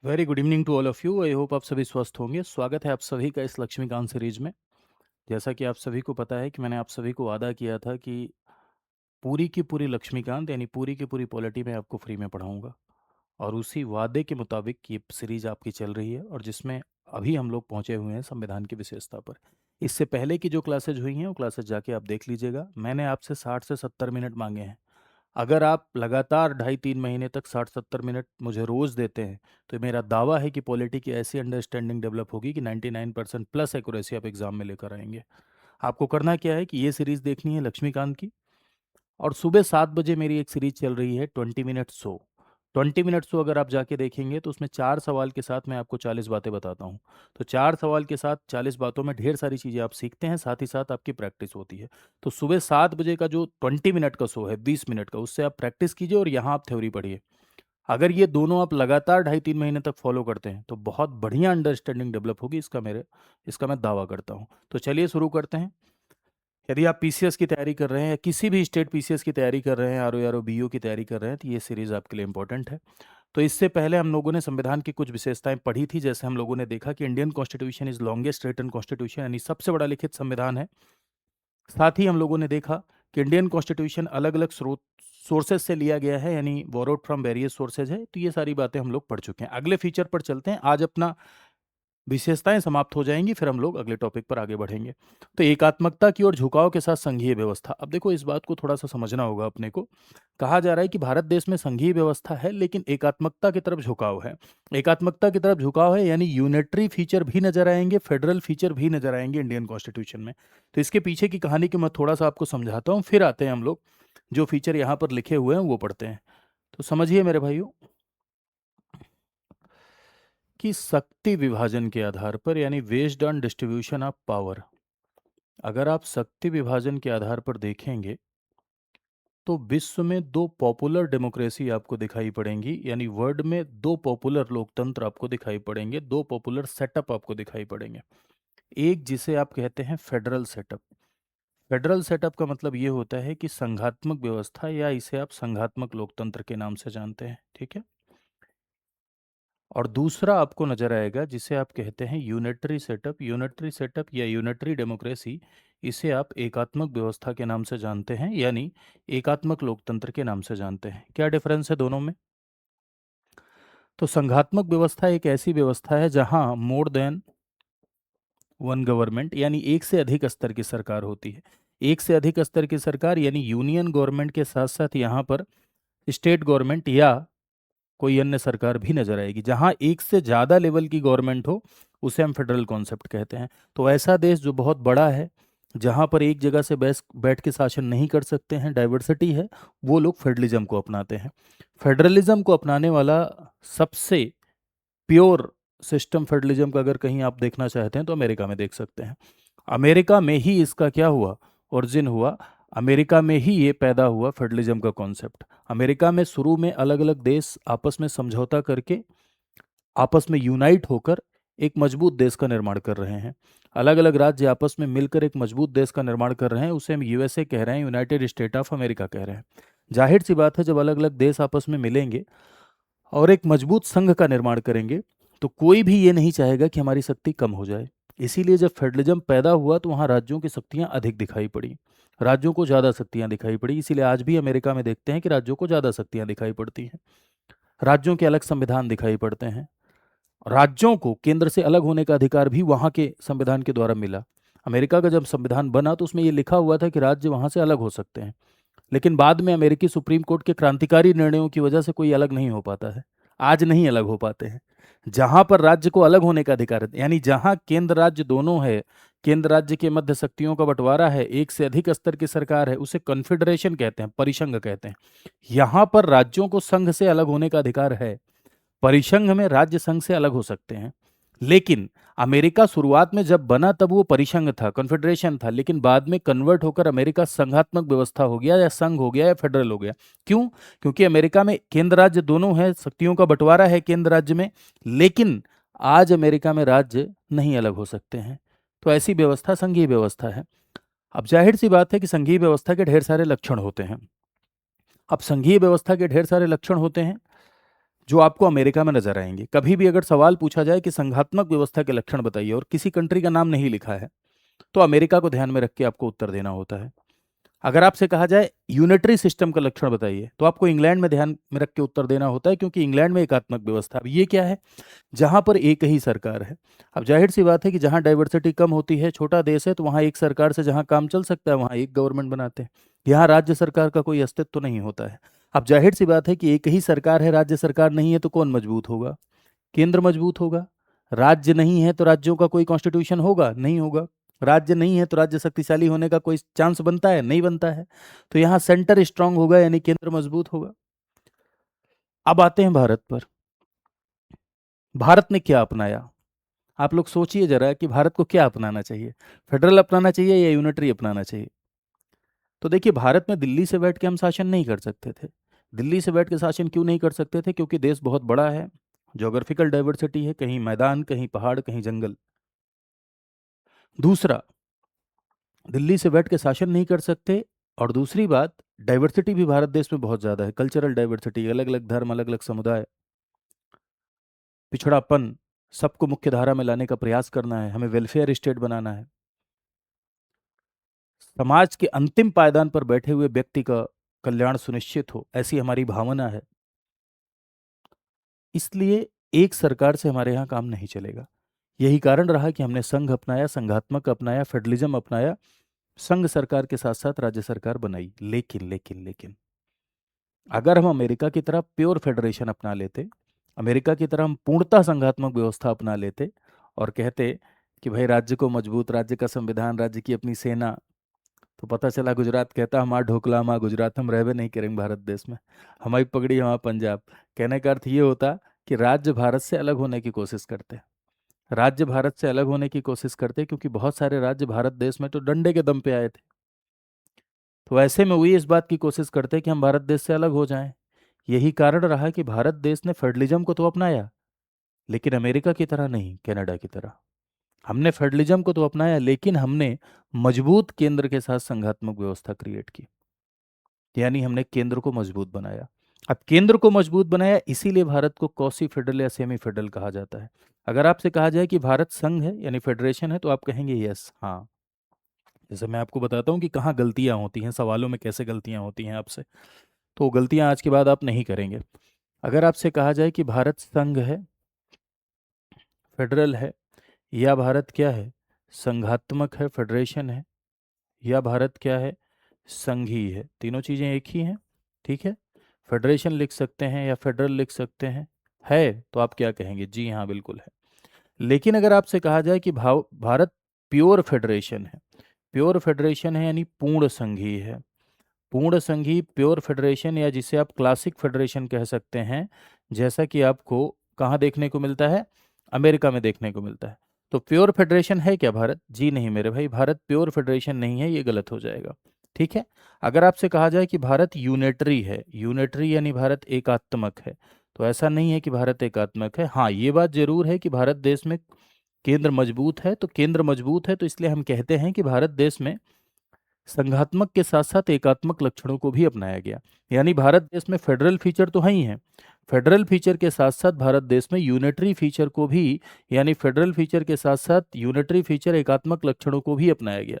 Very good evening to all of you. I hope आप सभी स्वस्थ होंगे। स्वागत है आप सभी का इस लक्ष्मीकांत सीरीज में। जैसा कि आप सभी को पता है कि मैंने आप सभी को वादा किया था कि पूरी की पूरी लक्ष्मीकांत यानी पूरी की पूरी पॉलिटी मैं आपको फ्री में पढ़ाऊंगा, और उसी वादे के मुताबिक ये सीरीज आपकी चल रही है, और जिसमें अभी हम लोग पहुंचे हुए हैं संविधान की विशेषता पर। इससे पहले की जो क्लासेज हुई हैं वो क्लासेज जाके आप देख लीजिएगा। मैंने आपसे 60 से 70 मिनट मांगे हैं। अगर आप लगातार 2.5-3 महीने तक 60-70 मिनट मुझे रोज़ देते हैं, तो मेरा दावा है कि पॉलिटी की ऐसी अंडरस्टैंडिंग डेवलप होगी कि 99% प्लस एक्यूरेसी आप एग्जाम में लेकर आएंगे। आपको करना क्या है कि ये सीरीज देखनी है लक्ष्मीकांत की, और सुबह 7 बजे मेरी एक सीरीज चल रही है 20 मिनट शो। 20 मिनट शो अगर आप जाके देखेंगे तो उसमें 4 सवाल के साथ मैं आपको 40 बातें बताता हूँ। तो 4 सवाल के साथ 40 बातों में ढेर सारी चीज़ें आप सीखते हैं, साथ ही साथ आपकी प्रैक्टिस होती है। तो सुबह 7 बजे का जो 20 मिनट का शो है, 20 मिनट का, उससे आप प्रैक्टिस कीजिए और यहाँ आप थ्योरी पढ़िए। अगर ये दोनों आप लगातार 2.5-3 महीने तक फॉलो करते हैं तो बहुत बढ़िया अंडरस्टैंडिंग डेवलप होगी, इसका मैं दावा करता हूँ। तो चलिए शुरू करते हैं। यदि आप पीसीएस की तैयारी कर रहे हैं या किसी भी स्टेट पीसीएस की तैयारी कर रहे हैं, आरओ बीओ की तैयारी कर रहे हैं, तो ये सीरीज आपके लिए इंपॉर्टेंट है। तो इससे पहले हम लोगों ने संविधान की कुछ विशेषताएं पढ़ी थी। जैसे हम लोगों ने देखा कि Indian constitution is longest written constitution, यानी सबसे बड़ा लिखित संविधान है। साथ ही हम लोगों ने देखा कि इंडियन कॉन्स्टिट्यूशन अलग अलग स्रोत सोर्सेज से लिया गया है, यानी बोरोड फ्रॉम वेरियस सोर्सेज है। तो ये सारी बातें हम लोग पढ़ चुके हैं। अगले फीचर पर चलते हैं। आज अपना विशेषताएं समाप्त हो जाएंगी, फिर हम लोग अगले टॉपिक पर आगे बढ़ेंगे। तो एकात्मकता की ओर झुकाव के साथ संघीय व्यवस्था। अब देखो, इस बात को थोड़ा सा समझना होगा अपने को। कहा जा रहा है कि भारत देश में संघीय व्यवस्था है लेकिन एकात्मकता की तरफ झुकाव है। एकात्मकता की तरफ झुकाव है यानी यूनिटरी फीचर भी नजर आएंगे, फेडरल फीचर भी नजर आएंगे इंडियन कॉन्स्टिट्यूशन में। तो इसके पीछे की कहानी को मैं थोड़ा सा आपको समझाता हूँ, फिर आते हैं हम लोग जो फीचर यहाँ पर लिखे हुए हैं वो पढ़ते हैं। तो समझिए मेरे भाइयों कि शक्ति विभाजन के आधार पर, यानी based on distribution of power, अगर आप शक्ति विभाजन के आधार पर देखेंगे तो विश्व में दो पॉपुलर डेमोक्रेसी आपको दिखाई पड़ेंगी, यानी वर्ल्ड में दो पॉपुलर लोकतंत्र आपको दिखाई पड़ेंगे, दो पॉपुलर सेटअप आपको दिखाई पड़ेंगे। एक जिसे आप कहते हैं फेडरल सेटअप। फेडरल सेटअप का मतलब ये होता है कि संघात्मक व्यवस्था, या इसे आप संघात्मक लोकतंत्र के नाम से जानते हैं, ठीक है। और दूसरा आपको नजर आएगा जिसे आप कहते हैं यूनिटरी सेटअप। यूनिटरी सेटअप या यूनिटरी डेमोक्रेसी, इसे आप एकात्मक व्यवस्था के नाम से जानते हैं, यानी एकात्मक लोकतंत्र के नाम से जानते हैं। क्या डिफरेंस है दोनों में? तो संघात्मक व्यवस्था एक ऐसी व्यवस्था है जहां मोर देन वन गवर्नमेंट, यानी एक से अधिक स्तर की सरकार होती है। एक से अधिक स्तर की सरकार यानी यूनियन गवर्नमेंट के साथ साथ यहाँ पर स्टेट गवर्नमेंट या कोई अन्य सरकार भी नजर आएगी। जहां एक से ज्यादा लेवल की गवर्नमेंट हो उसे हम फेडरल कॉन्सेप्ट कहते हैं। तो ऐसा देश जो बहुत बड़ा है, जहां पर एक जगह से बैठ के शासन नहीं कर सकते हैं, डाइवर्सिटी है, वो लोग फेडरलिज्म को अपनाते हैं। फेडरलिज्म को अपनाने वाला सबसे प्योर सिस्टम फेडरलिज्म का अगर कहीं आप देखना चाहते हैं तो अमेरिका में देख सकते हैं। अमेरिका में ही इसका क्या हुआ, ओरिजिन हुआ। अमेरिका में ही ये पैदा हुआ फेडरलिज्म का कॉन्सेप्ट। अमेरिका में शुरू में अलग अलग देश आपस में समझौता करके, आपस में यूनाइट होकर एक मजबूत देश का निर्माण कर रहे हैं। अलग अलग राज्य आपस में मिलकर एक मजबूत देश का निर्माण कर रहे हैं, उसे हम यूएसए कह रहे हैं, यूनाइटेड स्टेट ऑफ अमेरिका कह रहे हैं। जाहिर सी बात है, जब अलग अलग देश आपस में मिलेंगे और एक मजबूत संघ का निर्माण करेंगे तो कोई भी ये नहीं चाहेगा कि हमारी शक्ति कम हो जाए। इसीलिए जब फेडरलिज्म पैदा हुआ तो वहाँ राज्यों की शक्तियाँ अधिक दिखाई पड़ी, राज्यों को ज़्यादा शक्तियाँ दिखाई पड़ी। इसीलिए आज भी अमेरिका में देखते हैं कि राज्यों को ज़्यादा शक्तियाँ दिखाई पड़ती हैं, राज्यों के अलग संविधान दिखाई पड़ते हैं। राज्यों को केंद्र से अलग होने का अधिकार भी वहाँ के संविधान के द्वारा मिला। अमेरिका का जब संविधान बना तो उसमें ये लिखा हुआ था कि राज्य वहाँ से अलग हो सकते हैं, लेकिन बाद में अमेरिकी सुप्रीम कोर्ट के क्रांतिकारी निर्णयों की वजह से कोई अलग नहीं हो पाता है। आज नहीं अलग हो पाते हैं। जहां पर राज्य को अलग होने का अधिकार है, यानी जहां केंद्र राज्य दोनों है, केंद्र राज्य के मध्य शक्तियों का बंटवारा है, एक से अधिक स्तर की सरकार है, उसे कॉन्फेडरेशन कहते हैं, परिसंघ कहते हैं। यहां पर राज्यों को संघ से अलग होने का अधिकार है। परिसंघ में राज्य संघ से अलग हो सकते हैं, लेकिन अमेरिका शुरुआत में जब बना तब वो परिसंघ था, कॉन्फेडरेशन था, लेकिन बाद में कन्वर्ट होकर अमेरिका संघात्मक व्यवस्था हो गया, या संघ हो गया, या फेडरल हो गया। क्यों? क्योंकि अमेरिका में केंद्र राज्य दोनों है, शक्तियों का बंटवारा है केंद्र राज्य में, लेकिन आज अमेरिका में राज्य नहीं अलग हो सकते हैं। तो ऐसी व्यवस्था संघीय व्यवस्था है। अब जाहिर सी बात है कि संघीय व्यवस्था के ढेर सारे लक्षण होते हैं। अब संघीय व्यवस्था के ढेर सारे लक्षण होते हैं, जो आपको अमेरिका में नजर आएंगे। कभी भी अगर सवाल पूछा जाए कि संघात्मक व्यवस्था के लक्षण बताइए और किसी कंट्री का नाम नहीं लिखा है, तो अमेरिका को ध्यान में रख के आपको उत्तर देना होता है। अगर आपसे कहा जाए यूनिटरी सिस्टम का लक्षण बताइए, तो आपको इंग्लैंड में ध्यान में रख के उत्तर देना होता है, क्योंकि इंग्लैंड में एकात्मक व्यवस्था। अब ये क्या है? जहां पर एक ही सरकार है। अब जाहिर सी बात है कि जहां डाइवर्सिटी कम होती है, छोटा देश है, तो वहां एक सरकार से जहां काम चल सकता है वहां एक गवर्नमेंट बनाते हैं। यहाँ राज्य सरकार का कोई अस्तित्व तो नहीं होता है। अब जाहिर सी बात है कि एक ही सरकार है, राज्य सरकार नहीं है, तो कौन मजबूत होगा? केंद्र मजबूत होगा। राज्य नहीं है तो राज्यों का कोई कॉन्स्टिट्यूशन होगा? नहीं होगा। राज्य नहीं है तो राज्य शक्तिशाली होने का कोई चांस बनता है? नहीं बनता है। तो यहाँ सेंटर स्ट्रांग होगा, यानी केंद्र मजबूत होगा। अब आते हैं भारत पर। भारत ने क्या अपनाया? आप लोग सोचिए जरा कि भारत को क्या अपनाना चाहिए। फेडरल अपनाना चाहिए या यूनिटरी अपनाना चाहिए? तो देखिए, भारत में दिल्ली से बैठ के हम शासन नहीं कर सकते थे। दिल्ली से बैठ के शासन क्यों नहीं कर सकते थे? क्योंकि देश बहुत बड़ा है, ज्योग्राफिकल डाइवर्सिटी है, कहीं मैदान, कहीं पहाड़, कहीं जंगल। दूसरा, दिल्ली से बैठ के शासन नहीं कर सकते। और दूसरी बात, डाइवर्सिटी भी भारत देश में बहुत ज़्यादा है, कल्चरल डाइवर्सिटी, अलग अलग धर्म, अलग अलग समुदाय, पिछड़ापन, सबको मुख्य धारा में लाने का प्रयास करना है, हमें वेलफेयर स्टेट बनाना है। समाज के अंतिम पायदान पर बैठे हुए व्यक्ति का कल्याण सुनिश्चित हो, ऐसी हमारी भावना है। इसलिए एक सरकार से हमारे यहाँ काम नहीं चलेगा। यही कारण रहा कि हमने संघ अपनाया, संघात्मक अपनाया, फेडरलिज्म अपनाया, संघ सरकार के साथ साथ राज्य सरकार बनाई। लेकिन लेकिन लेकिन अगर हम अमेरिका की तरह प्योर फेडरेशन अपना लेते, अमेरिका की तरह हम पूर्णतः संघात्मक व्यवस्था अपना लेते और कहते कि भाई राज्य को मजबूत, राज्य का संविधान, राज्य की अपनी सेना, तो पता चला गुजरात कहता हमारा ढोकला, हमारा गुजरात, हम रहबे नहीं करेंगे भारत देश में, हमारी पगड़ी हमारा पंजाब। कहने का अर्थ ये होता कि राज्य भारत से अलग होने की कोशिश करते, राज्य भारत से अलग होने की कोशिश करते, क्योंकि बहुत सारे राज्य भारत देश में तो डंडे के दम पे आए थे। तो ऐसे में वही इस बात की कोशिश करते कि हम भारत देश से अलग हो जाएं। यही कारण रहा कि भारत देश ने फेडरलिज्म को तो अपनाया, लेकिन अमेरिका की तरह नहीं, कनाडा की तरह। हमने फेडरलिज्म को तो अपनाया, लेकिन हमने मजबूत केंद्र के साथ संघात्मक व्यवस्था क्रिएट की, यानी हमने केंद्र को मजबूत बनाया। अब केंद्र को मजबूत बनाया, इसीलिए भारत को क्वासी फेडरल या सेमी फेडरल कहा जाता है। अगर आपसे कहा जाए कि भारत संघ है यानी फेडरेशन है, तो आप कहेंगे यस, हाँ। जैसे मैं आपको बताता हूँ कि कहाँ गलतियाँ होती हैं, सवालों में कैसे गलतियाँ होती हैं आपसे, तो वो गलतियाँ आज के बाद आप नहीं करेंगे। अगर आपसे कहा जाए कि भारत संघ है, फेडरल है, या भारत क्या है, संघात्मक है, फेडरेशन है, या भारत क्या है, संघी है, तीनों चीज़ें एक ही हैं, ठीक है। फेडरेशन लिख सकते हैं या फेडरल लिख सकते हैं, है तो आप क्या कहेंगे? जी हाँ, बिल्कुल है। लेकिन अगर आपसे कहा जाए कि भारत प्योर फेडरेशन है, प्योर फेडरेशन है यानी पूर्ण संघी है, पूर्ण संघी प्योर फेडरेशन, या जिसे आप क्लासिक फेडरेशन कह सकते हैं, जैसा कि आपको कहाँ देखने को मिलता है? अमेरिका में देखने को मिलता है। तो प्योर फेडरेशन है क्या भारत? जी नहीं मेरे भाई, भारत प्योर फेडरेशन नहीं है, ये गलत हो जाएगा, ठीक है। अगर आपसे कहा जाए कि भारत यूनिटरी है, यूनिटरी यानी भारत एकात्मक है, तो ऐसा नहीं है कि भारत एकात्मक है। हाँ, ये बात जरूर है कि भारत देश में केंद्र मजबूत है, तो केंद्र मजबूत है तो इसलिए हम कहते हैं कि भारत देश में संघात्मक के साथ साथ एकात्मक लक्षणों को भी अपनाया गया। यानी भारत देश में फेडरल फीचर तो है ही है, फेडरल फीचर के साथ साथ भारत देश में यूनिटरी फीचर को भी, यानी फेडरल फीचर के साथ साथ यूनिटरी फीचर, एकात्मक लक्षणों को भी अपनाया गया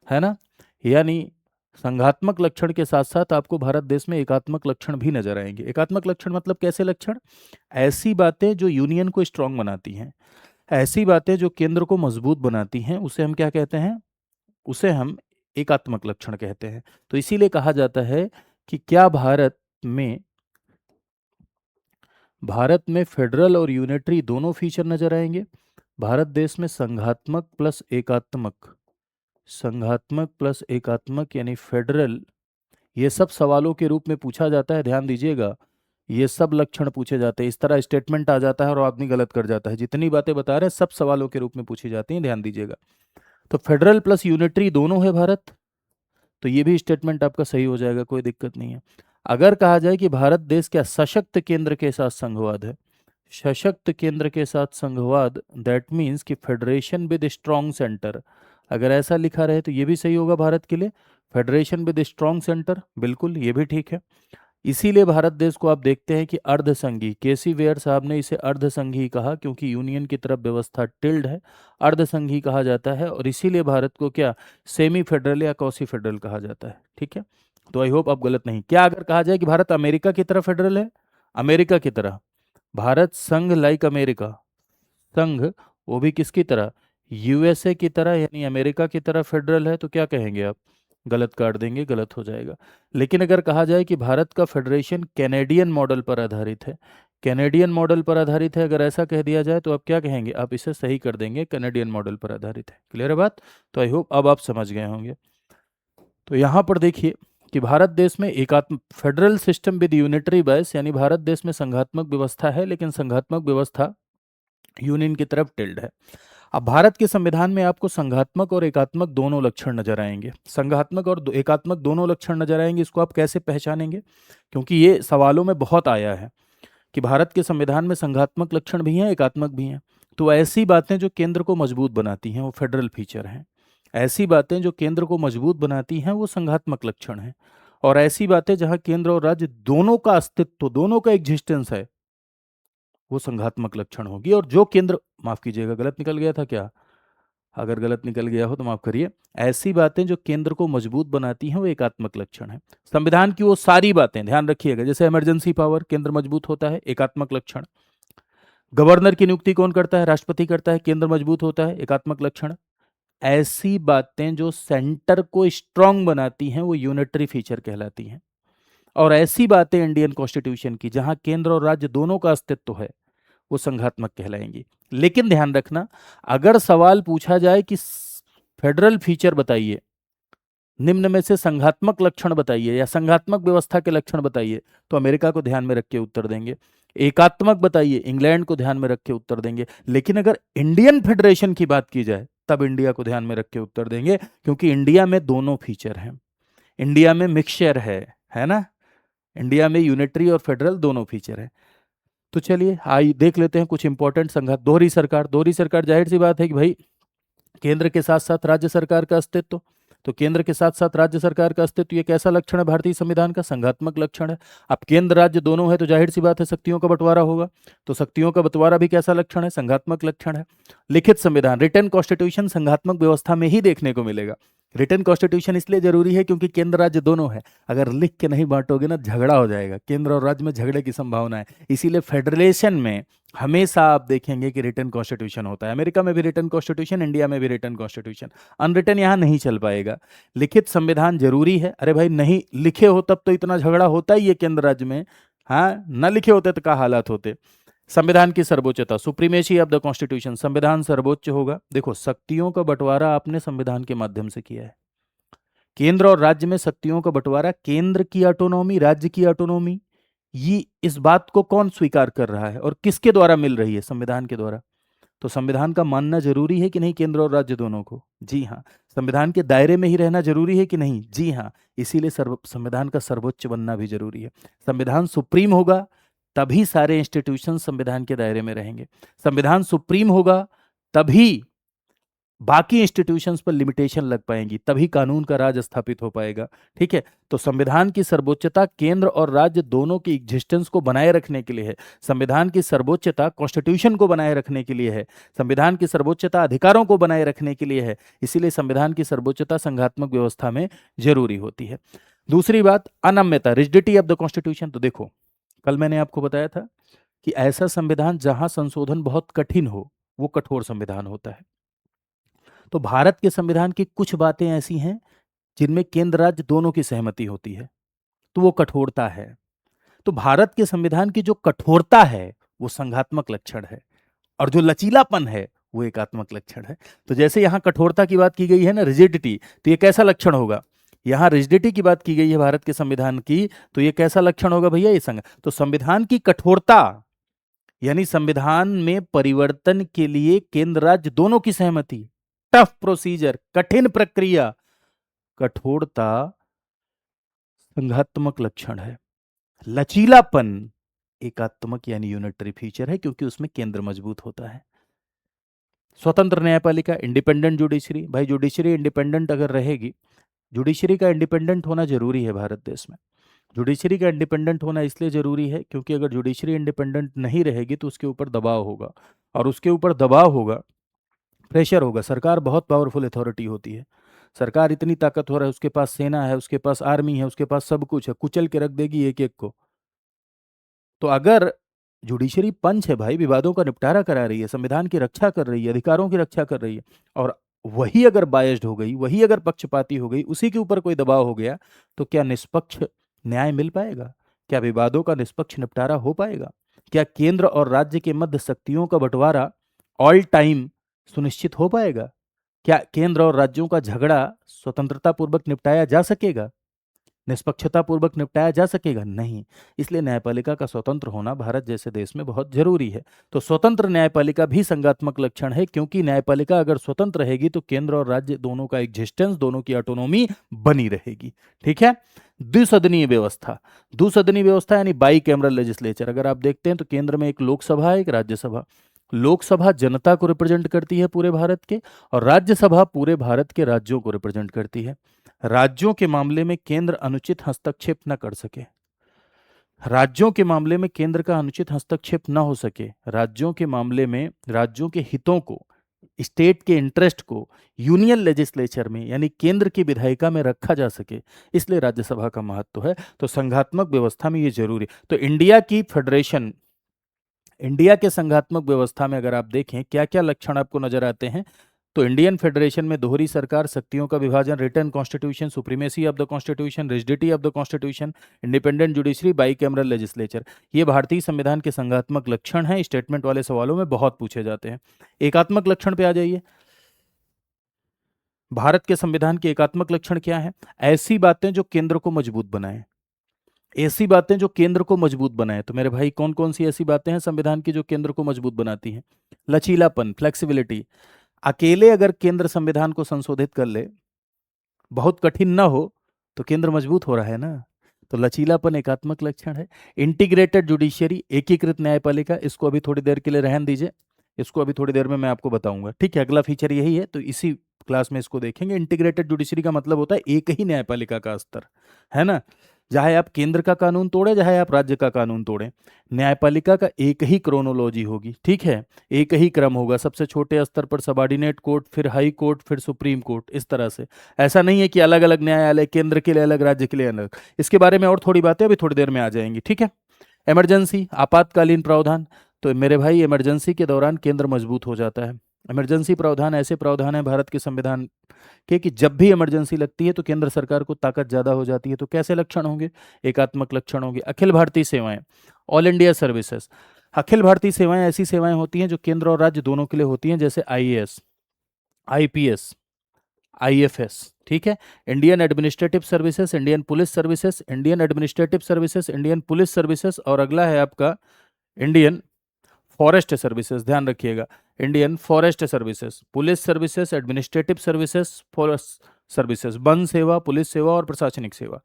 है ना। यानी संघात्मक लक्षण के साथ साथ आपको भारत देश में एकात्मक लक्षण भी नजर आएंगे। एकात्मक लक्षण मतलब कैसे लक्षण? ऐसी बातें जो यूनियन को स्ट्रांग बनाती हैं, ऐसी बातें जो केंद्र को मजबूत बनाती हैं, उसे हम क्या कहते हैं? उसे हम एकात्मक लक्षण कहते हैं। तो इसीलिए कहा जाता है कि क्या भारत में फेडरल और यूनिटरी दोनों फीचर नजर आएंगे? भारत देश में संघात्मक प्लस एकात्मक, संघात्मक प्लस एकात्मक यानी फेडरल, ये सब सवालों के रूप में पूछा जाता है, ध्यान दीजिएगा। ये सब लक्षण पूछे जाते हैं, इस तरह स्टेटमेंट आ जाता है और आदमी गलत कर जाता है। जितनी बातें बता रहे हैं सब सवालों के रूप में पूछी जाती हैं, ध्यान दीजिएगा। तो फेडरल प्लस यूनिटरी दोनों है भारत, तो ये भी स्टेटमेंट आपका सही हो जाएगा, कोई दिक्कत नहीं है। अगर कहा जाए कि भारत देश क्या सशक्त केंद्र के साथ संघवाद है, सशक्त केंद्र के साथ संघवाद, दैट मीन्स कि फेडरेशन विद स्ट्रॉन्ग सेंटर, अगर ऐसा लिखा रहे तो ये भी सही होगा भारत के लिए। फेडरेशन विद स्ट्रॉन्ग सेंटर, बिल्कुल ये भी ठीक है। इसीलिए भारत देश को आप देखते हैं कि अर्धसंघी, केसी वेयर साहब ने इसे अर्धसंघी कहा क्योंकि यूनियन की तरफ व्यवस्था टिल्ड है, अर्धसंघी कहा जाता है। और इसीलिए भारत को क्या सेमी फेडरल या कॉसी फेडरल कहा जाता है। ठीक है, तो आई होप आप गलत नहीं। क्या अगर कहा जाए कि भारत अमेरिका की तरह फेडरल है, अमेरिका की तरह, भारत संघ लाइक अमेरिका, संघ वो भी किसकी तरह, यूएसए की तरह यानी अमेरिका की तरह फेडरल है, तो क्या कहेंगे आप, गलत काट देंगे, गलत हो जाएगा। लेकिन अगर कहा जाए कि भारत का फेडरेशन कैनेडियन मॉडल पर आधारित है, कैनेडियन मॉडल पर आधारित है, अगर ऐसा कह दिया जाए तो आप क्या कहेंगे, आप इसे सही कर देंगे, कैनेडियन मॉडल पर आधारित है। क्लियर है बात? तो आई होप अब आप समझ गए होंगे। तो यहाँ पर देखिए कि भारत देश में एकात्म federal system with unitary base, यानी भारत देश में संघात्मक व्यवस्था है लेकिन संघात्मक व्यवस्था यूनियन की तरफ टिल्ड है। अब भारत के संविधान में आपको संघात्मक और एकात्मक दोनों लक्षण नजर आएंगे, संघात्मक और एकात्मक दोनों लक्षण नजर आएंगे। इसको आप कैसे पहचानेंगे, क्योंकि ये सवालों में बहुत आया है कि भारत के संविधान में संघात्मक लक्षण भी हैं, एकात्मक भी हैं। तो ऐसी बातें जो केंद्र को मजबूत बनाती हैं वो फेडरल फीचर हैं, ऐसी बातें जो केंद्र को मजबूत बनाती हैं वो संघात्मक लक्षण हैं, और ऐसी बातें जहां केंद्र और राज्य दोनों का अस्तित्व, दोनों का एग्जिस्टेंस है, वो संघात्मक लक्षण होगी। और जो केंद्र, माफ कीजिएगा गलत निकल गया था क्या, अगर गलत निकल गया हो तो माफ करिए, ऐसी बातें जो केंद्र को मजबूत बनाती हैं वो एकात्मक लक्षण है। संविधान की वो सारी बातें ध्यान रखिएगा, जैसे इमरजेंसी पावर, केंद्र मजबूत होता है, एकात्मक लक्षण। गवर्नर की नियुक्ति कौन करता है, राष्ट्रपति करता है, केंद्र मजबूत होता है, एकात्मक लक्षण। ऐसी बातें जो सेंटर को स्ट्रांग बनाती हैं वो यूनिटरी फीचर कहलाती हैं। और ऐसी बातें इंडियन कॉन्स्टिट्यूशन की जहां केंद्र और राज्य दोनों का अस्तित्व है वो संघात्मक कहलाएंगी। लेकिन ध्यान रखना, अगर सवाल पूछा जाए कि फेडरल फीचर बताइए, निम्न में से संघात्मक लक्षण बताइए या संघात्मक व्यवस्था के लक्षण बताइए, तो अमेरिका को ध्यान में रख के उत्तर देंगे। एकात्मक बताइए, इंग्लैंड को ध्यान में रख के उत्तर देंगे। लेकिन अगर इंडियन फेडरेशन की बात की जाए तब इंडिया को ध्यान में रख के उत्तर देंगे, क्योंकि इंडिया में दोनों फीचर हैं, इंडिया में मिक्सचर है ना, इंडिया में यूनिटरी और फेडरल दोनों फीचर है। तो चलिए आइए देख लेते हैं कुछ इंपॉर्टेंट संघात। दोहरी सरकार, दोहरी सरकार जाहिर सी बात है कि भाई केंद्र के साथ साथ राज्य सरकार का अस्तित्व, तो केंद्र के साथ साथ राज्य सरकार का अस्तित्व ये कैसा लक्षण है भारतीय संविधान का, संघात्मक लक्षण है। अब केंद्र राज्य दोनों है तो जाहिर सी बात है शक्तियों का बंटवारा होगा, तो शक्तियों का बंटवारा भी कैसा लक्षण है, संघात्मक लक्षण है। लिखित संविधान, रिटन कॉन्स्टिट्यूशन संघात्मक व्यवस्था में ही देखने को मिलेगा। रिटन कॉन्स्टिट्यूशन इसलिए जरूरी है क्योंकि केंद्र राज्य दोनों है, अगर लिख के नहीं बांटोगे ना झगड़ा हो जाएगा, केंद्र और राज्य में झगड़े की संभावना है। इसीलिए फेडरेशन में हमेशा आप देखेंगे कि रिटन कॉन्स्टिट्यूशन होता है, अमेरिका में भी रिटन कॉन्स्टिट्यूशन, इंडिया में भी रिटन कॉन्स्टिट्यूशन, अनरिटन यहां नहीं चल पाएगा। लिखित संविधान जरूरी है, अरे भाई नहीं लिखे हो तब तो इतना झगड़ा होता ही है केंद्र राज्य में, हाँ न लिखे होते तो क्या हालात होते। संविधान की सर्वोच्चता, सुप्रीमेसी ऑफ द कॉन्स्टिट्यूशन, संविधान सर्वोच्च होगा। देखो शक्तियों का बंटवारा आपने संविधान के माध्यम से किया है, केंद्र और राज्य में शक्तियों का बंटवारा, केंद्र की ऑटोनॉमी, राज्य की ऑटोनॉमी, ये इस बात को कौन स्वीकार कर रहा है और किसके द्वारा मिल रही है, संविधान के द्वारा। तो संविधान का मानना जरूरी है कि नहीं केंद्र और राज्य दोनों को, जी हाँ। संविधान के दायरे में ही रहना जरूरी है कि नहीं, जी हाँ। इसीलिए संविधान का सर्वोच्च बनना भी जरूरी है। संविधान सुप्रीम होगा तभी सारे इंस्टीट्यूशन संविधान के दायरे में रहेंगे, संविधान सुप्रीम होगा तभी बाकी इंस्टीट्यूशंस पर लिमिटेशन लग पाएंगी, तभी कानून का राज स्थापित हो पाएगा। ठीक है, तो संविधान की सर्वोच्चता केंद्र और राज्य दोनों की एग्जिस्टेंस को बनाए रखने के लिए है, संविधान की सर्वोच्चता कॉन्स्टिट्यूशन को बनाए रखने के लिए है, संविधान की सर्वोच्चता अधिकारों को बनाए रखने के लिए है। इसीलिए संविधान की सर्वोच्चता संघात्मक व्यवस्था में जरूरी होती है। दूसरी बात, अनम्यता, रिजिडिटी ऑफ द कॉन्स्टिट्यूशन। तो देखो कल मैंने आपको बताया था कि ऐसा संविधान जहां संशोधन बहुत कठिन हो वो कठोर संविधान होता है। तो भारत के संविधान की कुछ बातें ऐसी हैं जिनमें केंद्र राज्य दोनों की सहमति होती है, तो वो कठोरता है। तो भारत के संविधान की जो कठोरता है वो संघात्मक लक्षण है, और जो लचीलापन है वो एकात्मक लक्षण है। तो जैसे यहां कठोरता की बात की गई है ना, रिजिडिटी, तो ये कैसा लक्षण होगा, यहां रिजिडिटी की बात की गई है भारत के संविधान की, तो ये कैसा लक्षण होगा भैया, ये संघ। तो संविधान की कठोरता यानी संविधान में परिवर्तन के लिए केंद्र राज्य दोनों की सहमति, टफ प्रोसीजर, कठिन प्रक्रिया, कठोरता संघात्मक लक्षण है। लचीलापन एकात्मक यानी यूनिटरी फीचर है, क्योंकि उसमें केंद्र मजबूत होता है। स्वतंत्र न्यायपालिका, इंडिपेंडेंट जुडिशरी, भाई जुडिशरी इंडिपेंडेंट अगर रहेगी, जुडिशरी का इंडिपेंडेंट होना जरूरी है भारत देश में। जुडिशरी का इंडिपेंडेंट होना इसलिए जरूरी है क्योंकि अगर जुडिशरी इंडिपेंडेंट नहीं रहेगी तो उसके ऊपर दबाव होगा, और उसके ऊपर दबाव होगा, प्रेशर होगा। सरकार बहुत पावरफुल अथॉरिटी होती है, सरकार इतनी ताकतवर है, उसके पास सेना है, उसके पास आर्मी है, उसके पास सब कुछ है, कुचल के रख देगी एक एक को। तो अगर जुडिशरी पंच है भाई, विवादों का निपटारा करा रही है, संविधान की रक्षा कर रही है, अधिकारों की रक्षा कर रही है, और वही अगर बायस्ड हो गई, वही अगर पक्षपाती हो गई, उसी के ऊपर कोई दबाव हो गया, तो क्या निष्पक्ष न्याय मिल पाएगा? क्या विवादों का निष्पक्ष निपटारा हो पाएगा? क्या केंद्र और राज्य के मध्य शक्तियों का बंटवारा ऑल टाइम सुनिश्चित हो पाएगा? क्या केंद्र और राज्यों का झगड़ा स्वतंत्रता पूर्वक निपटाया जा सकेगा, निष्पक्षता पूर्वक निपटाया जा सकेगा? नहीं। इसलिए न्यायपालिका का स्वतंत्र होना भारत जैसे देश में बहुत जरूरी है। तो स्वतंत्र न्यायपालिका भी संज्ञात्मक लक्षण है, क्योंकि न्यायपालिका अगर स्वतंत्र रहेगी तो केंद्र और राज्य दोनों का एग्जिस्टेंस, दोनों की ऑटोनॉमी बनी रहेगी। ठीक है। द्विसदनीय व्यवस्था, द्विसदनीय व्यवस्था यानी बाई कैमरल लेजिस्लेचर। अगर आप देखते हैं तो केंद्र में एक लोकसभा है, एक राज्यसभा। लोकसभा जनता को रिप्रेजेंट करती है पूरे भारत के, और राज्यसभा पूरे भारत के राज्यों को रिप्रेजेंट करती है। राज्यों के मामले में केंद्र अनुचित हस्तक्षेप न कर सके, राज्यों के मामले में केंद्र का अनुचित हस्तक्षेप न हो सके, राज्यों के मामले में राज्यों के हितों को, स्टेट के इंटरेस्ट को यूनियन लेजिस्लेचर में यानी केंद्र की विधायिका में रखा जा सके, इसलिए राज्यसभा का महत्व है। तो संघात्मक व्यवस्था में ये जरूरी। तो इंडिया की फेडरेशन, इंडिया के संघात्मक व्यवस्था में अगर आप देखें क्या क्या लक्षण आपको नजर आते हैं, तो इंडियन फेडरेशन में दोहरी सरकार, शक्तियों का विभाजन, return constitution, supremacy of the constitution, rigidity of the constitution, independent judiciary, by cameral legislature, ये भारतीय संविधान के संघात्मक लक्षण हैं। स्टेटमेंट वाले सवालों में बहुत पूछे जाते हैं। एकात्मक लक्षण पे आ जाइए। भारत के संविधान के एकात्मक लक्षण क्या है? ऐसी बातें जो केंद्र को मजबूत बनाए, ऐसी बातें जो केंद्र को मजबूत बनाए। तो मेरे भाई कौन कौन सी ऐसी बातें हैं संविधान की जो केंद्र को मजबूत बनाती हैं? लचीलापन, फ्लेक्सिबिलिटी। अकेले अगर केंद्र संविधान को संशोधित कर ले, बहुत कठिन ना हो, तो केंद्र मजबूत हो रहा है ना। तो लचीलापन एकात्मक लक्षण है। इंटीग्रेटेड जुडिशियरी, एकीकृत न्यायपालिका, इसको अभी थोड़ी देर के लिए रहन दीजिए, इसको अभी थोड़ी देर में मैं आपको बताऊंगा। ठीक है, अगला फीचर यही है, तो इसी क्लास में इसको देखेंगे। इंटीग्रेटेड जुडिशरी का मतलब होता है एक ही न्यायपालिका का स्तर, है ना। चाहे आप केंद्र का कानून तोड़े, चाहे आप राज्य का कानून तोड़े, न्यायपालिका का एक ही क्रोनोलॉजी होगी। ठीक है, एक ही क्रम होगा, सबसे छोटे स्तर पर सबॉर्डिनेट कोर्ट, फिर हाई कोर्ट, फिर सुप्रीम कोर्ट, इस तरह से। ऐसा नहीं है कि अलग अलग न्यायालय, केंद्र के लिए अलग, राज्य के लिए अलग। इसके बारे में और थोड़ी बातें अभी थोड़ी देर में आ जाएंगी। ठीक है। इमरजेंसी, आपातकालीन प्रावधान। तो मेरे भाई इमरजेंसी के दौरान केंद्र मजबूत हो जाता है। इमरजेंसी प्रावधान ऐसे प्रावधान है भारत के संविधान के कि जब भी इमरजेंसी लगती है तो केंद्र सरकार को ताकत ज्यादा हो जाती है। तो कैसे लक्षण होंगे? एकात्मक लक्षण होंगे। अखिल भारतीय सेवाएं, all India services. Akhil Bharatiya सेवाएं ऐसी सेवाएं होती हैं जो केंद्र और राज्य दोनों के लिए होती हैं, जैसे आईएएस, आईपीएस, आईएफएस। ठीक है। Indian administrative services, Indian police services, Indian administrative services, Indian police services, और अगला है आपका इंडियन फॉरेस्ट सर्विसेज। ध्यान रखिएगा, Indian forest services, police services, administrative services, forest services, one सेवा, पुलिस सेवा और प्रशासनिक सेवा।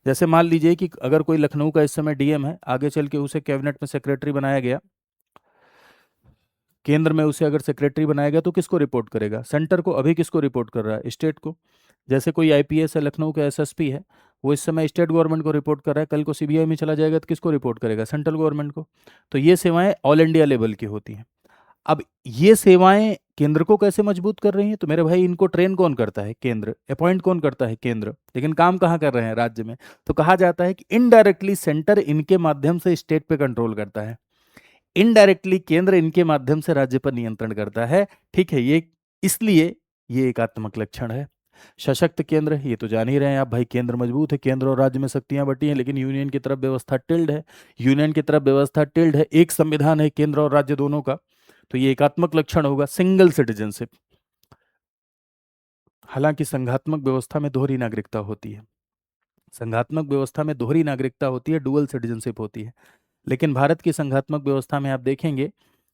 जैसे मान लीजिए कि अगर कोई लखनऊ का इस समय डीएम है, आगे चल के उसे कैबिनेट में सेक्रेटरी बनाया गया, केंद्र में उसे अगर सेक्रेटरी बनाया गया, तो किसको रिपोर्ट करेगा? सेंटर को। अभी किसको रिपोर्ट कर रहा है? स्टेट को। जैसे कोई आईपीएस है, लखनऊ का एसएसपी है, वो इस समय स्टेट गवर्नमेंट को रिपोर्ट कर रहा है, कल को सीबीआई में चला जाएगा तो किसको रिपोर्ट करेगा? सेंट्रल गवर्नमेंट को। तो ये सेवाएं ऑल इंडिया लेवल की होती हैं। अब ये सेवाएं केंद्र को कैसे मजबूत कर रही हैं? तो मेरे भाई इनको ट्रेन कौन करता है? केंद्र। अपॉइंट कौन करता है? केंद्र। लेकिन काम कहाँ कर रहे हैं? राज्य में। तो कहा जाता है कि इनडायरेक्टली सेंटर इनके माध्यम से स्टेट पे कंट्रोल करता है, इनडायरेक्टली केंद्र इनके माध्यम से राज्य पर नियंत्रण करता है। ठीक है, ये इसलिए ये एकात्मक लक्षण है। सशक्त केंद्र, ये तो जान ही रहे हैं आप भाई, केंद्र मजबूत है, केंद्र और राज्य में शक्तियां बटी हैं, लेकिन यूनियन की तरफ व्यवस्था टिल्ड है, यूनियन की तरफ व्यवस्था टिल्ड है, एक संविधान है केंद्र और राज्य दोनों का। तो ये एकात्मक लक्षण होगा। सिंगल सिटीजनशिप, हालांकि संघात्मक व्यवस्था में दोहरी नागरिकता होती है, संघात्मक व्यवस्था में दोहरी नागरिकता होती है, डुअल सिटीजनशिप होती है। लेकिन भारत की संघात्मक व्यवस्था में आप देखेंगे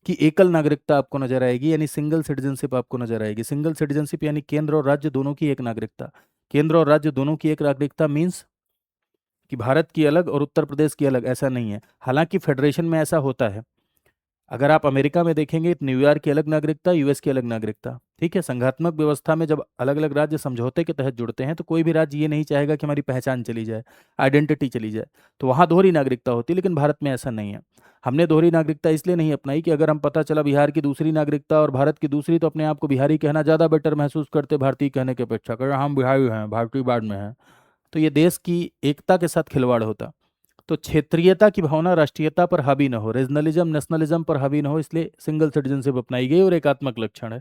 कि एकल नागरिकता आपको नजर आएगी, यानी सिंगल सिटीजनशिप आपको नजर आएगी। सिंगल सिटीजनशिप यानी केंद्र और राज्य दोनों की एक नागरिकता। केंद्र और राज्य दोनों की एक नागरिकता मीन्स कि भारत की अलग और उत्तर प्रदेश की अलग, ऐसा नहीं है। हालांकि फेडरेशन में ऐसा होता है, अगर आप अमेरिका में देखेंगे तो न्यूयॉर्क की अलग नागरिकता, यूएस की अलग नागरिकता। ठीक है, संघात्मक व्यवस्था में जब अलग अलग राज्य समझौते के तहत जुड़ते हैं तो कोई भी राज्य ये नहीं चाहेगा कि हमारी पहचान चली जाए, आइडेंटिटी चली जाए, तो वहाँ दोहरी नागरिकता होती है। लेकिन भारत में ऐसा नहीं है। हमने दोहरी नागरिकता इसलिए नहीं अपनाई कि अगर हम पता चला बिहार की दूसरी नागरिकता और भारत की दूसरी, तो अपने आप को बिहारी कहना ज़्यादा बेटर महसूस करते भारतीय कहने की अपेक्षा, कर हम बिहारी हैं, भारतीय बाद में हैं। तो ये देश की एकता के साथ खिलवाड़ होता। तो क्षेत्रीयता की भावना राष्ट्रीयता पर हावी न हो, रीजनलिज्म नेशनलिज्म पर हावी न हो, इसलिए सिंगल सिटीजनशिप अपनाई गई और एकात्मक लक्षण है।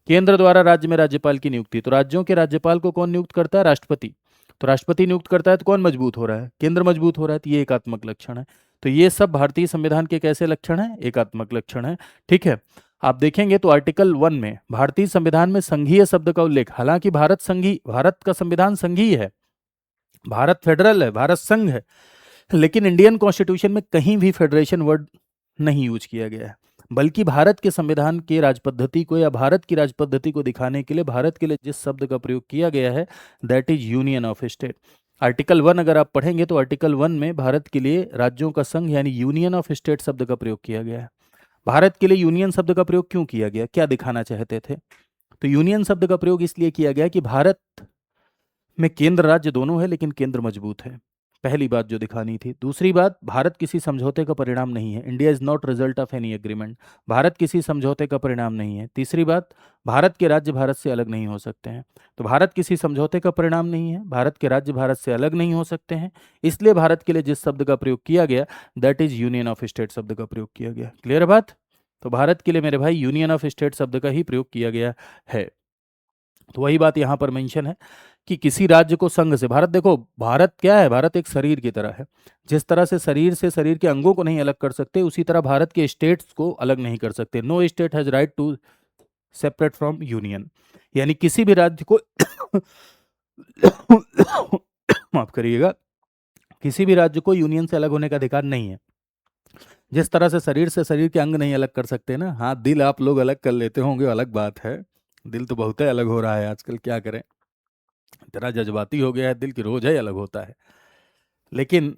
केंद्र द्वारा राज्य में राज्यपाल की नियुक्ति, तो राज्यों के राज्यपाल को कौन नियुक्त करता है? राष्ट्रपति। तो राष्ट्रपति नियुक्त करता है तो कौन मजबूत हो रहा है? केंद्र मजबूत हो रहा है, तो ये एकात्मक लक्षण है। तो ये सब भारतीय संविधान के कैसे लक्षण है? एकात्मक लक्षण है। ठीक है, आप देखेंगे तो आर्टिकल 1 में भारतीय संविधान में संघीय शब्द का उल्लेख, हालांकि भारत का संविधान संघीय है, भारत फेडरल है, भारत संघ है, लेकिन इंडियन कॉन्स्टिट्यूशन में कहीं भी फेडरेशन वर्ड नहीं यूज किया गया है। बल्कि भारत के संविधान के राज पद्धति को या भारत की राज पद्धति को दिखाने के लिए भारत के लिए जिस शब्द का प्रयोग किया गया है, that is union of state. Article 1 अगर आप पढ़ेंगे तो आर्टिकल 1 में भारत के लिए राज्यों का संघ यानी यूनियन ऑफ स्टेट शब्द का प्रयोग किया गया है। भारत के लिए यूनियन शब्द का प्रयोग क्यों किया गया, क्या दिखाना चाहते थे? तो यूनियन शब्द का प्रयोग इसलिए किया गया कि भारत में केंद्र राज्य दोनों है, लेकिन केंद्र मजबूत है। पहली बात जो दिखानी थी। दूसरी बात, भारत किसी समझौते का परिणाम नहीं है, India is not result of any agreement, Bharat किसी समझौते का परिणाम नहीं है। तीसरी बात, भारत के राज्य भारत से अलग नहीं हो सकते हैं। तो भारत किसी समझौते का परिणाम नहीं है, भारत के राज्य भारत से अलग नहीं हो सकते हैं, इसलिए भारत के लिए जिस शब्द का प्रयोग किया गया, that is union of state शब्द का प्रयोग किया गया। क्लियर है बात? तो भारत के लिए मेरे भाई यूनियन ऑफ स्टेट शब्द का ही प्रयोग किया गया है। तो वही बात यहाँ पर मेंशन है कि किसी राज्य को संघ से, भारत देखो, भारत क्या है? भारत एक शरीर की तरह है। जिस तरह से शरीर के अंगों को नहीं अलग कर सकते, उसी तरह भारत के स्टेट्स को अलग नहीं कर सकते। No state has right to separate from union, यानी किसी भी राज्य को माफ करिएगा, किसी भी राज्य को यूनियन से अलग होने का अधिकार नहीं है। जिस तरह से शरीर के अंग नहीं अलग कर सकते ना, हाँ दिल आप लोग अलग कर लेते होंगे, अलग बात है। दिल तो बहुत ही अलग हो रहा है आजकल, क्या करें, इतना जज्बाती हो गया है दिल की, रोज है अलग होता है। लेकिन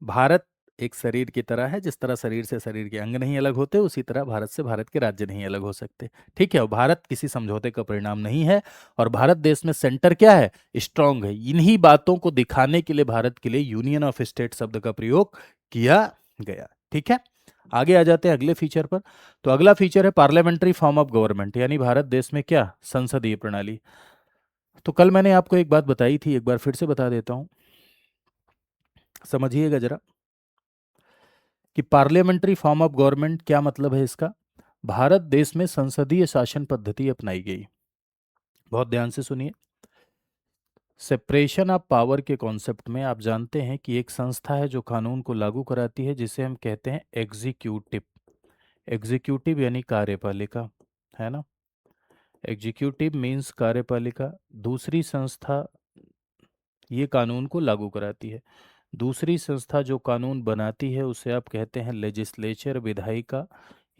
भारत एक शरीर की तरह है, जिस तरह शरीर से शरीर के अंग नहीं अलग होते, उसी तरह भारत से भारत के राज्य नहीं अलग हो सकते। ठीक है, और भारत किसी समझौते का परिणाम नहीं है, और भारत देश में सेंटर क्या है? स्ट्रांग है। इन्हीं बातों को दिखाने के लिए भारत के लिए यूनियन ऑफ स्टेट शब्द का प्रयोग किया गया। ठीक है, आगे आ जाते हैं अगले फीचर पर। तो अगला फीचर है पार्लियामेंट्री फॉर्म ऑफ गवर्नमेंट, यानी भारत देश में क्या? संसदीय प्रणाली। तो कल मैंने आपको एक बात बताई थी, एक बार फिर से बता देता हूं, समझिएगा जरा, कि पार्लियामेंट्री फॉर्म ऑफ गवर्नमेंट क्या मतलब है इसका। भारत देश में संसदीय शासन पद्धति अपनाई गई। बहुत ध्यान से सुनिए। सेपरेशन ऑफ पावर के कॉन्सेप्ट में आप जानते हैं कि एक संस्था है जो कानून को लागू कराती है, जिसे हम कहते हैं एग्जीक्यूटिव। एग्जीक्यूटिव यानी कार्यपालिका, है ना। एग्जीक्यूटिव मीन्स कार्यपालिका। दूसरी संस्था ये कानून को लागू कराती है। दूसरी संस्था जो कानून बनाती है उसे आप कहते हैं लेजिस्लेचर, विधायिका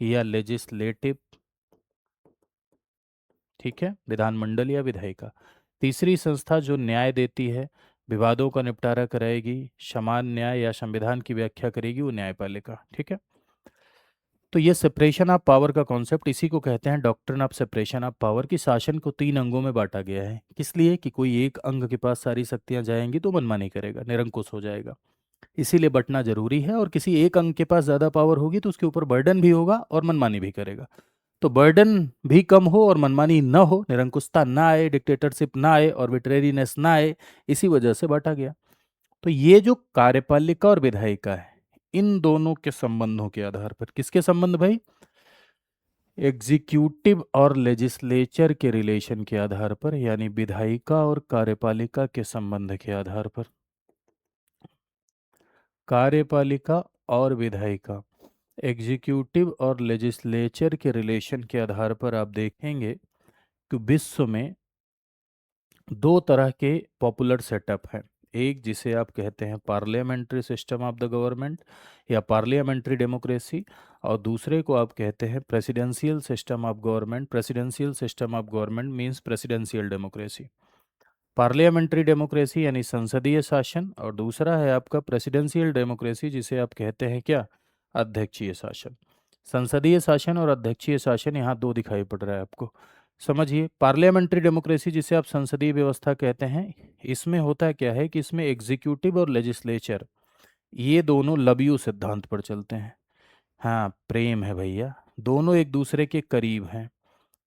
या लेजिस्लेटिव। ठीक है, विधानमंडल या विधायिका। तीसरी संस्था जो न्याय देती है, विवादों का निपटारा कराएगी, समान न्याय या संविधान की व्याख्या करेगी, वो न्यायपालिका। ठीक है, तो ये सेपरेशन ऑफ पावर का कॉन्सेप्ट, इसी को कहते हैं doctrine of separation of power, की शासन को 3 अंगों में बांटा गया है। किस लिए? कि कोई एक अंग के पास सारी शक्तियां जाएंगी तो मनमानी करेगा, निरंकुश हो जाएगा, इसीलिए बंटना जरूरी है। और किसी एक अंग के पास ज्यादा पावर होगी तो उसके ऊपर बर्डन भी होगा और मनमानी भी करेगा। तो बर्डन भी कम हो और मनमानी न हो, निरंकुशता ना आए, डिक्टेटरशिप ना आए और विटरेरीनेस ना आए, इसी वजह से बांटा गया। तो ये जो कार्यपालिका और विधायिका है, इन दोनों के संबंधों के आधार पर, किसके संबंध भाई? एग्जीक्यूटिव और लेजिस्लेचर के रिलेशन के आधार पर, यानी विधायिका और कार्यपालिका के संबंध के आधार पर, कार्यपालिका और विधायिका, एग्जीक्यूटिव और लेजिस्लेचर के रिलेशन के आधार पर आप देखेंगे कि विश्व में 2 तरह के पॉपुलर सेटअप हैं। एक जिसे आप कहते हैं parliamentary system of the government या पार्लियामेंट्री डेमोक्रेसी, और दूसरे को आप कहते हैं presidential system of government. Presidential system of government means presidential democracy. Parliamentary democracy यानी संसदीय शासन, और दूसरा है आपका प्रेसिडेंशियल डेमोक्रेसी, जिसे आप कहते हैं क्या? अध्यक्षीय शासन। संसदीय शासन और अध्यक्षीय शासन, यहाँ दो दिखाई पड़ रहा है आपको। समझिए, पार्लियामेंट्री डेमोक्रेसी जिसे आप संसदीय व्यवस्था कहते हैं, इसमें होता क्या है कि इसमें एग्जीक्यूटिव और लेजिस्लेचर ये दोनों लव यू सिद्धांत पर चलते हैं। हाँ, प्रेम है भैया, दोनों एक दूसरे के करीब हैं।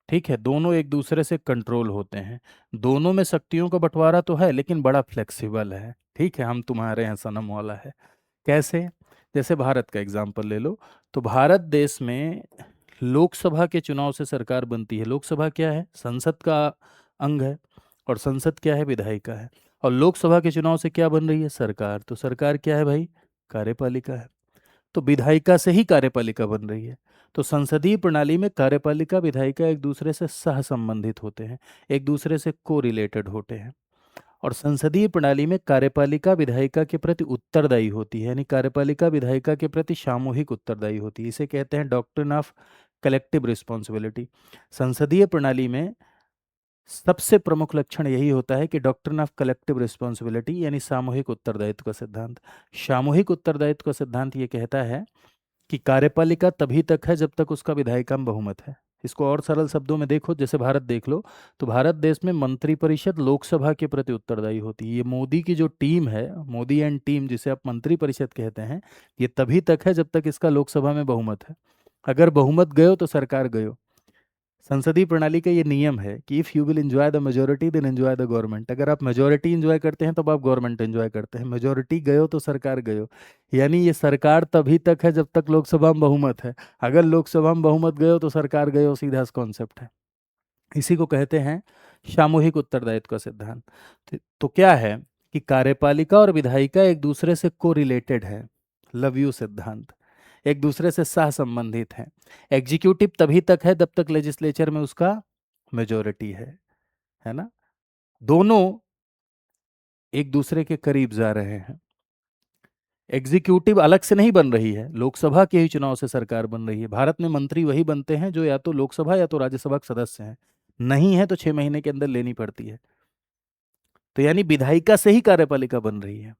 ठीक है, दोनों एक दूसरे से कंट्रोल होते हैं। दोनों में शक्तियों का बंटवारा तो है लेकिन बड़ा फ्लेक्सिबल है। ठीक है, हम तुम्हारे यहाँ सनम वाला है। कैसे? जैसे भारत का एग्जाम्पल ले लो, तो भारत देश में लोकसभा के चुनाव से सरकार बनती है। लोकसभा क्या है? संसद का अंग है। और संसद क्या है? विधायिका है। और लोकसभा के चुनाव से क्या बन रही है? सरकार। तो सरकार क्या है भाई? कार्यपालिका है। तो विधायिका से ही कार्यपालिका बन रही है। तो संसदीय प्रणाली में कार्यपालिका विधायिका एक दूसरे से सह संबंधित होते हैं, एक दूसरे से को रिलेटेड होते हैं। और संसदीय प्रणाली में कार्यपालिका विधायिका के प्रति उत्तरदायी होती है, यानी कार्यपालिका विधायिका के प्रति सामूहिक उत्तरदायी होती है। इसे कहते हैं डॉक्ट्रिन ऑफ कलेक्टिव रिस्पॉन्सिबिलिटी। संसदीय प्रणाली में सबसे प्रमुख लक्षण यही होता है कि डॉक्ट्रिन ऑफ कलेक्टिव रिस्पॉन्सिबिलिटी, यानी सामूहिक उत्तरदायित्व का सिद्धांत। सामूहिक उत्तरदायित्व का सिद्धांत ये कहता है कि कार्यपालिका तभी तक है जब तक उसका विधायिका में बहुमत है। इसको और सरल शब्दों में देखो, जैसे भारत देख लो, तो भारत देश में मंत्रिपरिषद लोकसभा के प्रति उत्तरदायी होती है। ये मोदी की जो टीम है, मोदी एंड टीम जिसे आप मंत्रिपरिषद कहते हैं, ये तभी तक है जब तक इसका लोकसभा में बहुमत है। अगर बहुमत गयो तो सरकार गयो। संसदीय प्रणाली का ये नियम है कि if you will enjoy the majority then enjoy the government. अगर आप मेजोरिटी एंजॉय करते हैं तब आप गवर्नमेंट एंजॉय करते हैं। मेजोरिटी गयो तो सरकार गयो। यानी ये सरकार तभी तक है जब तक लोकसभा में बहुमत है। अगर लोकसभा में बहुमत गयो तो सरकार गयो, सीधा कॉन्सेप्ट है। इसी को कहते हैं सामूहिक उत्तरदायित्व का सिद्धांत। तो क्या है कि कार्यपालिका और विधायिका एक दूसरे से को रिलेटेड है, लव यू सिद्धांत, एक दूसरे से सह संबंधित हैं। एग्जीक्यूटिव तभी तक है जब तक लेजिस्लेचर में उसका मेजोरिटी है ना। दोनों एक दूसरे के करीब जा रहे हैं। एग्जीक्यूटिव अलग से नहीं बन रही है, लोकसभा के ही चुनाव से सरकार बन रही है। भारत में मंत्री वही बनते हैं जो या तो लोकसभा या तो राज्यसभा के सदस्य हैं, नहीं है तो 6 महीने के अंदर लेनी पड़ती है। तो यानी विधायिका से ही कार्यपालिका बन रही है।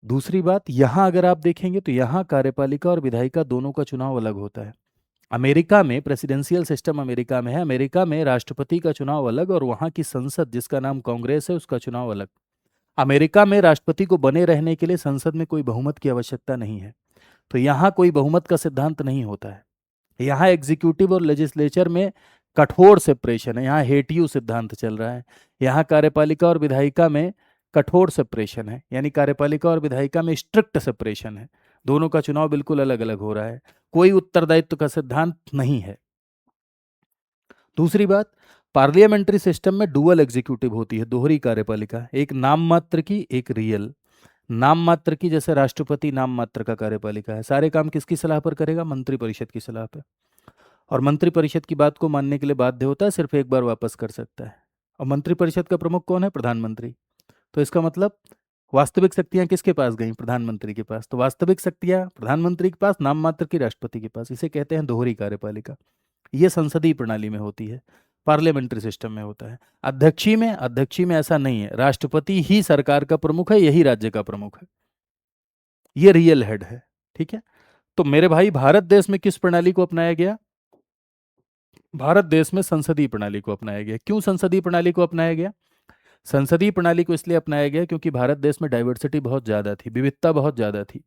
दूसरी बात, यहां अगर आप देखेंगे तो यहां कार्यपालिका और विधायिका दोनों का चुनाव अलग होता है। अमेरिका में प्रेसिडेंशियल सिस्टम अमेरिका में है। अमेरिका में राष्ट्रपति का चुनाव अलग और वहां की संसद जिसका नाम कांग्रेस है उसका चुनाव अलग। अमेरिका में राष्ट्रपति को बने रहने के लिए संसद में कोई बहुमत की आवश्यकता नहीं है। तो यहाँ कोई बहुमत का सिद्धांत नहीं होता है। यहाँ एग्जीक्यूटिव और लेजिस्लेचर में कठोर सेपरेशन है, यहाँ हेटियू सिद्धांत चल रहा है। यहाँ कार्यपालिका और विधायिका में कठोर सेपरेशन है, यानी कार्यपालिका और विधायिका में स्ट्रिक्ट सेपरेशन है। दोनों का चुनाव बिल्कुल अलग अलग हो रहा है, कोई उत्तरदायित्व का सिद्धांत नहीं है। दूसरी बात, पार्लियामेंट्री सिस्टम में डुअल एग्जीक्यूटिव होती है, दोहरी कार्यपालिका, एक नाम मात्र की, एक रियल। नाम मात्र की, जैसे राष्ट्रपति नाम मात्र का कार्यपालिका है, सारे काम किसकी सलाह पर करेगा? मंत्रिपरिषद की सलाह पर। और मंत्रिपरिषद की बात को मानने के लिए बाध्य होता है, सिर्फ एक बार वापस कर सकता है। और मंत्रिपरिषद का प्रमुख कौन है? प्रधानमंत्री। तो इसका मतलब वास्तविक शक्तियां किसके पास गई? प्रधानमंत्री के पास। तो वास्तविक शक्तियां प्रधानमंत्री के पास, नाम मात्र की राष्ट्रपति के पास। इसे कहते हैं दोहरी कार्यपालिका। ये संसदीय प्रणाली में होती है, पार्लियामेंट्री सिस्टम में होता है। अध्यक्षी में ऐसा नहीं है, राष्ट्रपति ही सरकार का प्रमुख है, यही राज्य का प्रमुख है, ये रियल हेड है। ठीक है, तो मेरे भाई भारत देश में किस प्रणाली को अपनाया गया? भारत देश में संसदीय प्रणाली को अपनाया गया। क्यों संसदीय प्रणाली को अपनाया गया? संसदीय प्रणाली को इसलिए अपनाया गया क्योंकि भारत देश में डाइवर्सिटी बहुत ज़्यादा थी, विविधता बहुत ज़्यादा थी।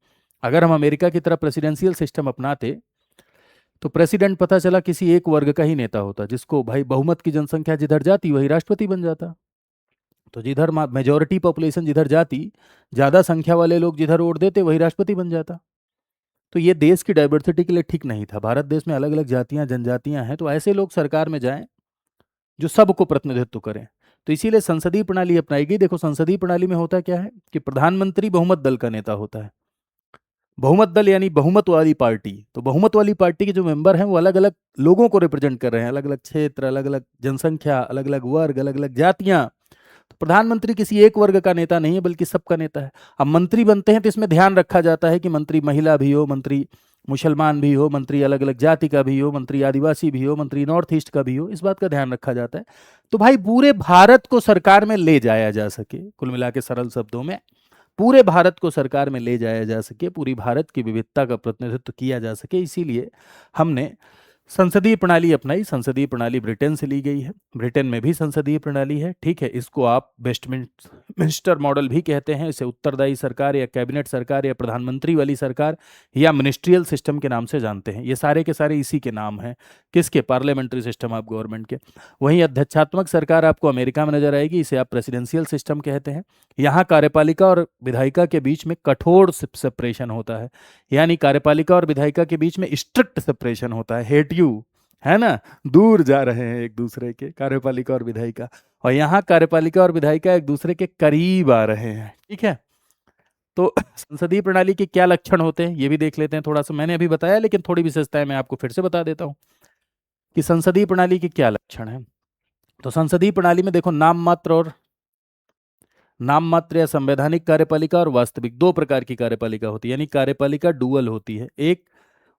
अगर हम अमेरिका की तरह प्रेसिडेंशियल सिस्टम अपनाते तो प्रेसिडेंट पता चला किसी एक वर्ग का ही नेता होता, जिसको भाई बहुमत की जनसंख्या जिधर जाती वही राष्ट्रपति बन जाता। तो जिधर मेजोरिटी पॉपुलेशन जिधर जाती, ज़्यादा संख्या वाले लोग जिधर वोट देते वही राष्ट्रपति बन जाता। तो ये देश की डाइवर्सिटी के लिए ठीक नहीं था। भारत देश में अलग अलग जातियां जनजातियां हैं, तो ऐसे लोग सरकार में जाएं जो सबको प्रतिनिधित्व करें। तो इसीलिए संसदीय प्रणाली अपनाई गई। देखो संसदीय प्रणाली में होता क्या है कि प्रधानमंत्री बहुमत दल का नेता होता है। बहुमत दल यानी बहुमत वाली पार्टी। तो बहुमत वाली पार्टी के जो मेंबर हैं वो अलग अलग लोगों को रिप्रेजेंट कर रहे हैं, अलग अलग क्षेत्र, अलग अलग जनसंख्या, अलग अलग वर्ग, अलग अलग जातियां। तो प्रधानमंत्री किसी एक वर्ग का नेता नहीं है बल्कि सबका नेता है। अब मंत्री बनते हैं तो इसमें ध्यान रखा जाता है कि मंत्री महिला भी हो, मंत्री मुसलमान भी हो, मंत्री अलग अलग जाति का भी हो, मंत्री आदिवासी भी हो, मंत्री नॉर्थ ईस्ट का भी हो, इस बात का ध्यान रखा जाता है। तो भाई पूरे भारत को सरकार में ले जाया जा सके, कुल मिला के सरल शब्दों में, पूरे भारत को सरकार में ले जाया जा सके, पूरी भारत की विविधता का प्रतिनिधित्व किया जा सके, इसीलिए हमने संसदीय प्रणाली अपनाई। संसदीय प्रणाली ब्रिटेन से ली गई है, ब्रिटेन में भी संसदीय प्रणाली है, ठीक है। इसको आप वेस्टमिंस्टर मॉडल भी कहते हैं, इसे उत्तरदायी सरकार या कैबिनेट सरकार या प्रधानमंत्री वाली सरकार या मिनिस्ट्रियल सिस्टम के नाम से जानते हैं। ये सारे के सारे इसी के नाम हैं, किसके? पार्लियामेंट्री सिस्टम ऑफ गवर्नमेंट के। वहीं अध्यक्षात्मक सरकार आपको अमेरिका में नजर आएगी, इसे आप प्रेसिडेंशियल सिस्टम कहते हैं। यहाँ कार्यपालिका और विधायिका के बीच में कठोर सेपरेशन होता है, यानी कार्यपालिका और विधायिका के बीच में स्ट्रिक्ट सेपरेशन होता है, हेट यू, है ना, दूर जा रहे हैं एक दूसरे के, कार्यपालिका और विधायिका। और यहाँ कार्यपालिका और विधायिका एक दूसरे के करीब आ रहे हैं, ठीक है। तो संसदीय प्रणाली के क्या लक्षण होते हैं ये भी देख लेते हैं थोड़ा सा। मैंने अभी बताया, लेकिन थोड़ी विशेषताएं मैं आपको फिर से बता देता हूं कि संसदीय प्रणाली के क्या लक्षण हैं। तो संसदीय प्रणाली में देखो, नाम मात्र या संवैधानिक कार्यपालिका और वास्तविक, दो प्रकार की कार्यपालिका होती है, यानी कार्यपालिका डुअल होती है। एक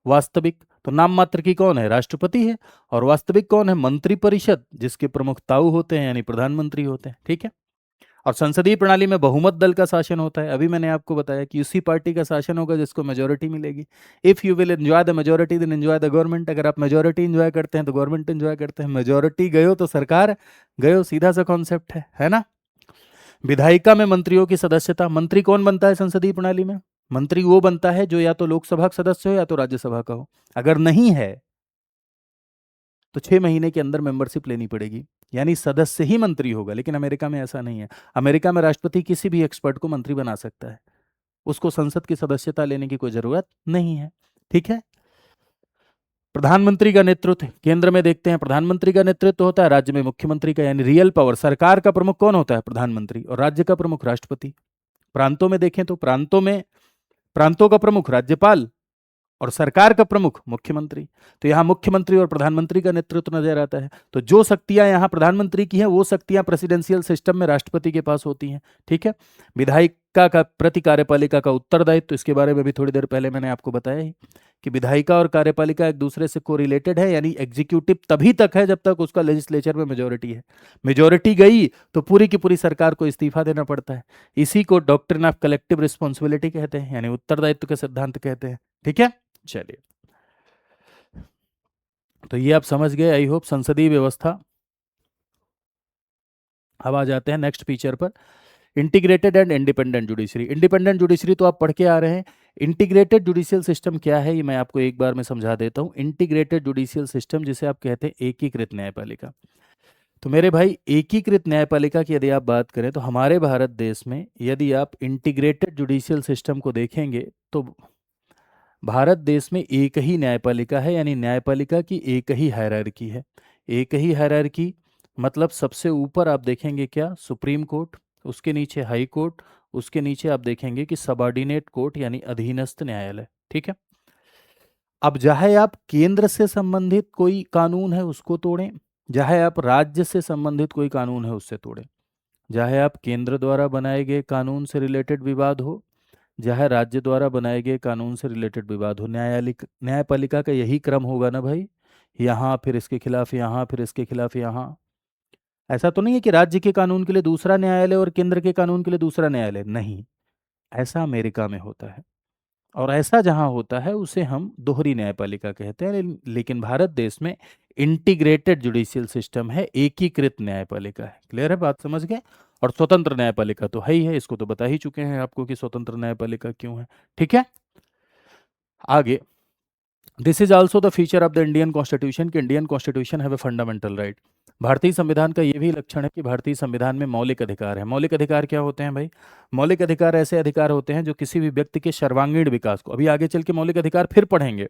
वास्तविक, तो नाम मात्र की कौन है? राष्ट्रपति है। और वास्तविक कौन है? मंत्रिपरिषद, जिसके प्रमुख ताऊ होते हैं, यानी प्रधानमंत्री होते हैं, ठीक है। और संसदीय प्रणाली में बहुमत दल का शासन होता है। अभी मैंने आपको बताया कि उसी पार्टी का शासन होगा जिसको मेजोरिटी मिलेगी। If you will enjoy the majority then enjoy the government. अगर आप मेजोरिटी एंजॉय करते हैं तो गवर्नमेंट एंजॉय करते हैं। मेजोरिटी गयो तो सरकार गयो, सीधा सा कॉन्सेप्ट है ना। विधायिका में मंत्रियों की सदस्यता, मंत्री कौन बनता है संसदीय प्रणाली में? मंत्री वो बनता है जो या तो लोकसभा का सदस्य हो या तो राज्यसभा का हो। अगर नहीं है तो 6 महीने के अंदर मेंबरशिप लेनी पड़ेगी, यानी सदस्य ही मंत्री होगा। लेकिन अमेरिका में ऐसा नहीं है। अमेरिका में राष्ट्रपति किसी भी एक्सपर्ट को मंत्री बना सकता है, उसको संसद की सदस्यता लेने की कोई जरूरत नहीं है, ठीक है। प्रधानमंत्री का नेतृत्व, केंद्र में देखते हैं प्रधानमंत्री का नेतृत्व होता है, राज्य में मुख्यमंत्री का, यानी रियल पावर, सरकार का प्रमुख कौन होता है? प्रधानमंत्री। और राज्य का प्रमुख राष्ट्रपति। प्रांतों में देखें तो प्रांतों का प्रमुख राज्यपाल और सरकार का प्रमुख मुख्यमंत्री। तो यहां मुख्यमंत्री और प्रधानमंत्री का नेतृत्व नजर आता है। तो जो शक्तियां यहां प्रधानमंत्री की हैं वो शक्तियां प्रेसिडेंशियल सिस्टम में राष्ट्रपति के पास होती हैं, ठीक है। विधायिका का प्रति कार्यपालिका का उत्तरदायित्व, तो इसके बारे में भी थोड़ी देर पहले मैंने आपको बताया ही कि विधायिका और कार्यपालिका एक दूसरे से कोरिलेटेड है, यानी एग्जीक्यूटिव तभी तक है जब तक उसका लेजिस्लेचर में मेजोरिटी है। मेजोरिटी गई तो पूरी की पूरी सरकार को इस्तीफा देना पड़ता है। इसी को डॉक्ट्रिन ऑफ कलेक्टिव रिस्पॉन्सिबिलिटी कहते हैं, यानी उत्तरदायित्व के सिद्धांत कहते हैं, ठीक है। चलिए, तो ये आप समझ गए आई होप संसदीय व्यवस्था। अब आ जाते हैं नेक्स्ट फीचर पर, integrated and independent judiciary. Independent judiciary तो आप पढ़ के आ रहे हैं। इंटीग्रेटेड जुडिशियल सिस्टम क्या है ये मैं आपको एक बार में समझा देता हूं। इंटीग्रेटेड जुडिशियल सिस्टम, जिसे आप कहते हैं एकीकृत न्यायपालिका। तो मेरे भाई, एकीकृत न्यायपालिका की यदि आप बात करें तो हमारे भारत देश में यदि आप इंटीग्रेटेड जुडिशियल सिस्टम को देखेंगे तो भारत देश में एक ही न्यायपालिका है, यानी न्यायपालिका की एक ही हायरार्की है। एक ही हायरार्की मतलब सबसे ऊपर आप देखेंगे क्या? सुप्रीम कोर्ट, उसके नीचे हाई कोर्ट, उसके नीचे आप देखेंगे कि सबऑर्डिनेट कोर्ट यानी अधीनस्थ न्यायालय, ठीक है। अब चाहे आप केंद्र से संबंधित कोई कानून है उसको तोड़ें, चाहे आप राज्य से संबंधित कोई कानून है उससे तोड़ें, चाहे आप केंद्र द्वारा बनाए गए कानून से रिलेटेड विवाद हो, जहाँ राज्य द्वारा बनाए गए कानून से रिलेटेड विवाद हो, न्यायपालिका का यही क्रम होगा ना भाई। यहाँ फिर इसके खिलाफ यहाँ, फिर इसके खिलाफ यहाँ। ऐसा तो नहीं है कि राज्य के कानून के लिए दूसरा न्यायालय और केंद्र के कानून के लिए दूसरा न्यायालय, नहीं। ऐसा अमेरिका में होता है, और ऐसा जहाँ होता है उसे हम दोहरी न्यायपालिका कहते हैं। लेकिन भारत देश में इंटीग्रेटेड जुडिशियल सिस्टम है, एकीकृत न्यायपालिका है। क्लियर है बात, समझ गए। और स्वतंत्र न्यायपालिका तो है ही है, इसको तो बता ही चुके हैं आपको कि स्वतंत्र न्यायपालिका क्यों है, ठीक है। आगे, this is also the feature of the Indian constitution कि Indian constitution have a fundamental right. भारतीय संविधान का ये भी लक्षण है कि भारतीय संविधान में मौलिक अधिकार है। मौलिक अधिकार क्या होते हैं भाई? मौलिक अधिकार ऐसे अधिकार होते हैं जो किसी भी व्यक्ति के सर्वांगीण विकास को, अभी आगे चल के मौलिक अधिकार फिर पढ़ेंगे,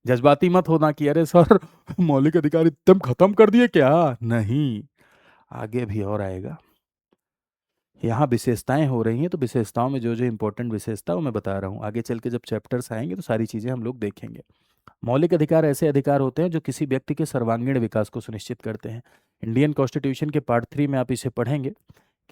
जज्बाती मत होना कि अरे सर मौलिक अधिकार एकदम खत्म कर दिए क्या, नहीं, आगे भी और आएगा। यहाँ विशेषताएं हो रही हैं, तो विशेषताओं में जो जो इंपॉर्टेंट विशेषता वो मैं बता रहा हूँ। आगे चल के जब चैप्टर्स आएंगे तो सारी चीज़ें हम लोग देखेंगे। मौलिक अधिकार ऐसे अधिकार होते हैं जो किसी व्यक्ति के सर्वांगीण विकास को सुनिश्चित करते हैं। इंडियन कॉन्स्टिट्यूशन के पार्ट 3 में आप इसे पढ़ेंगे।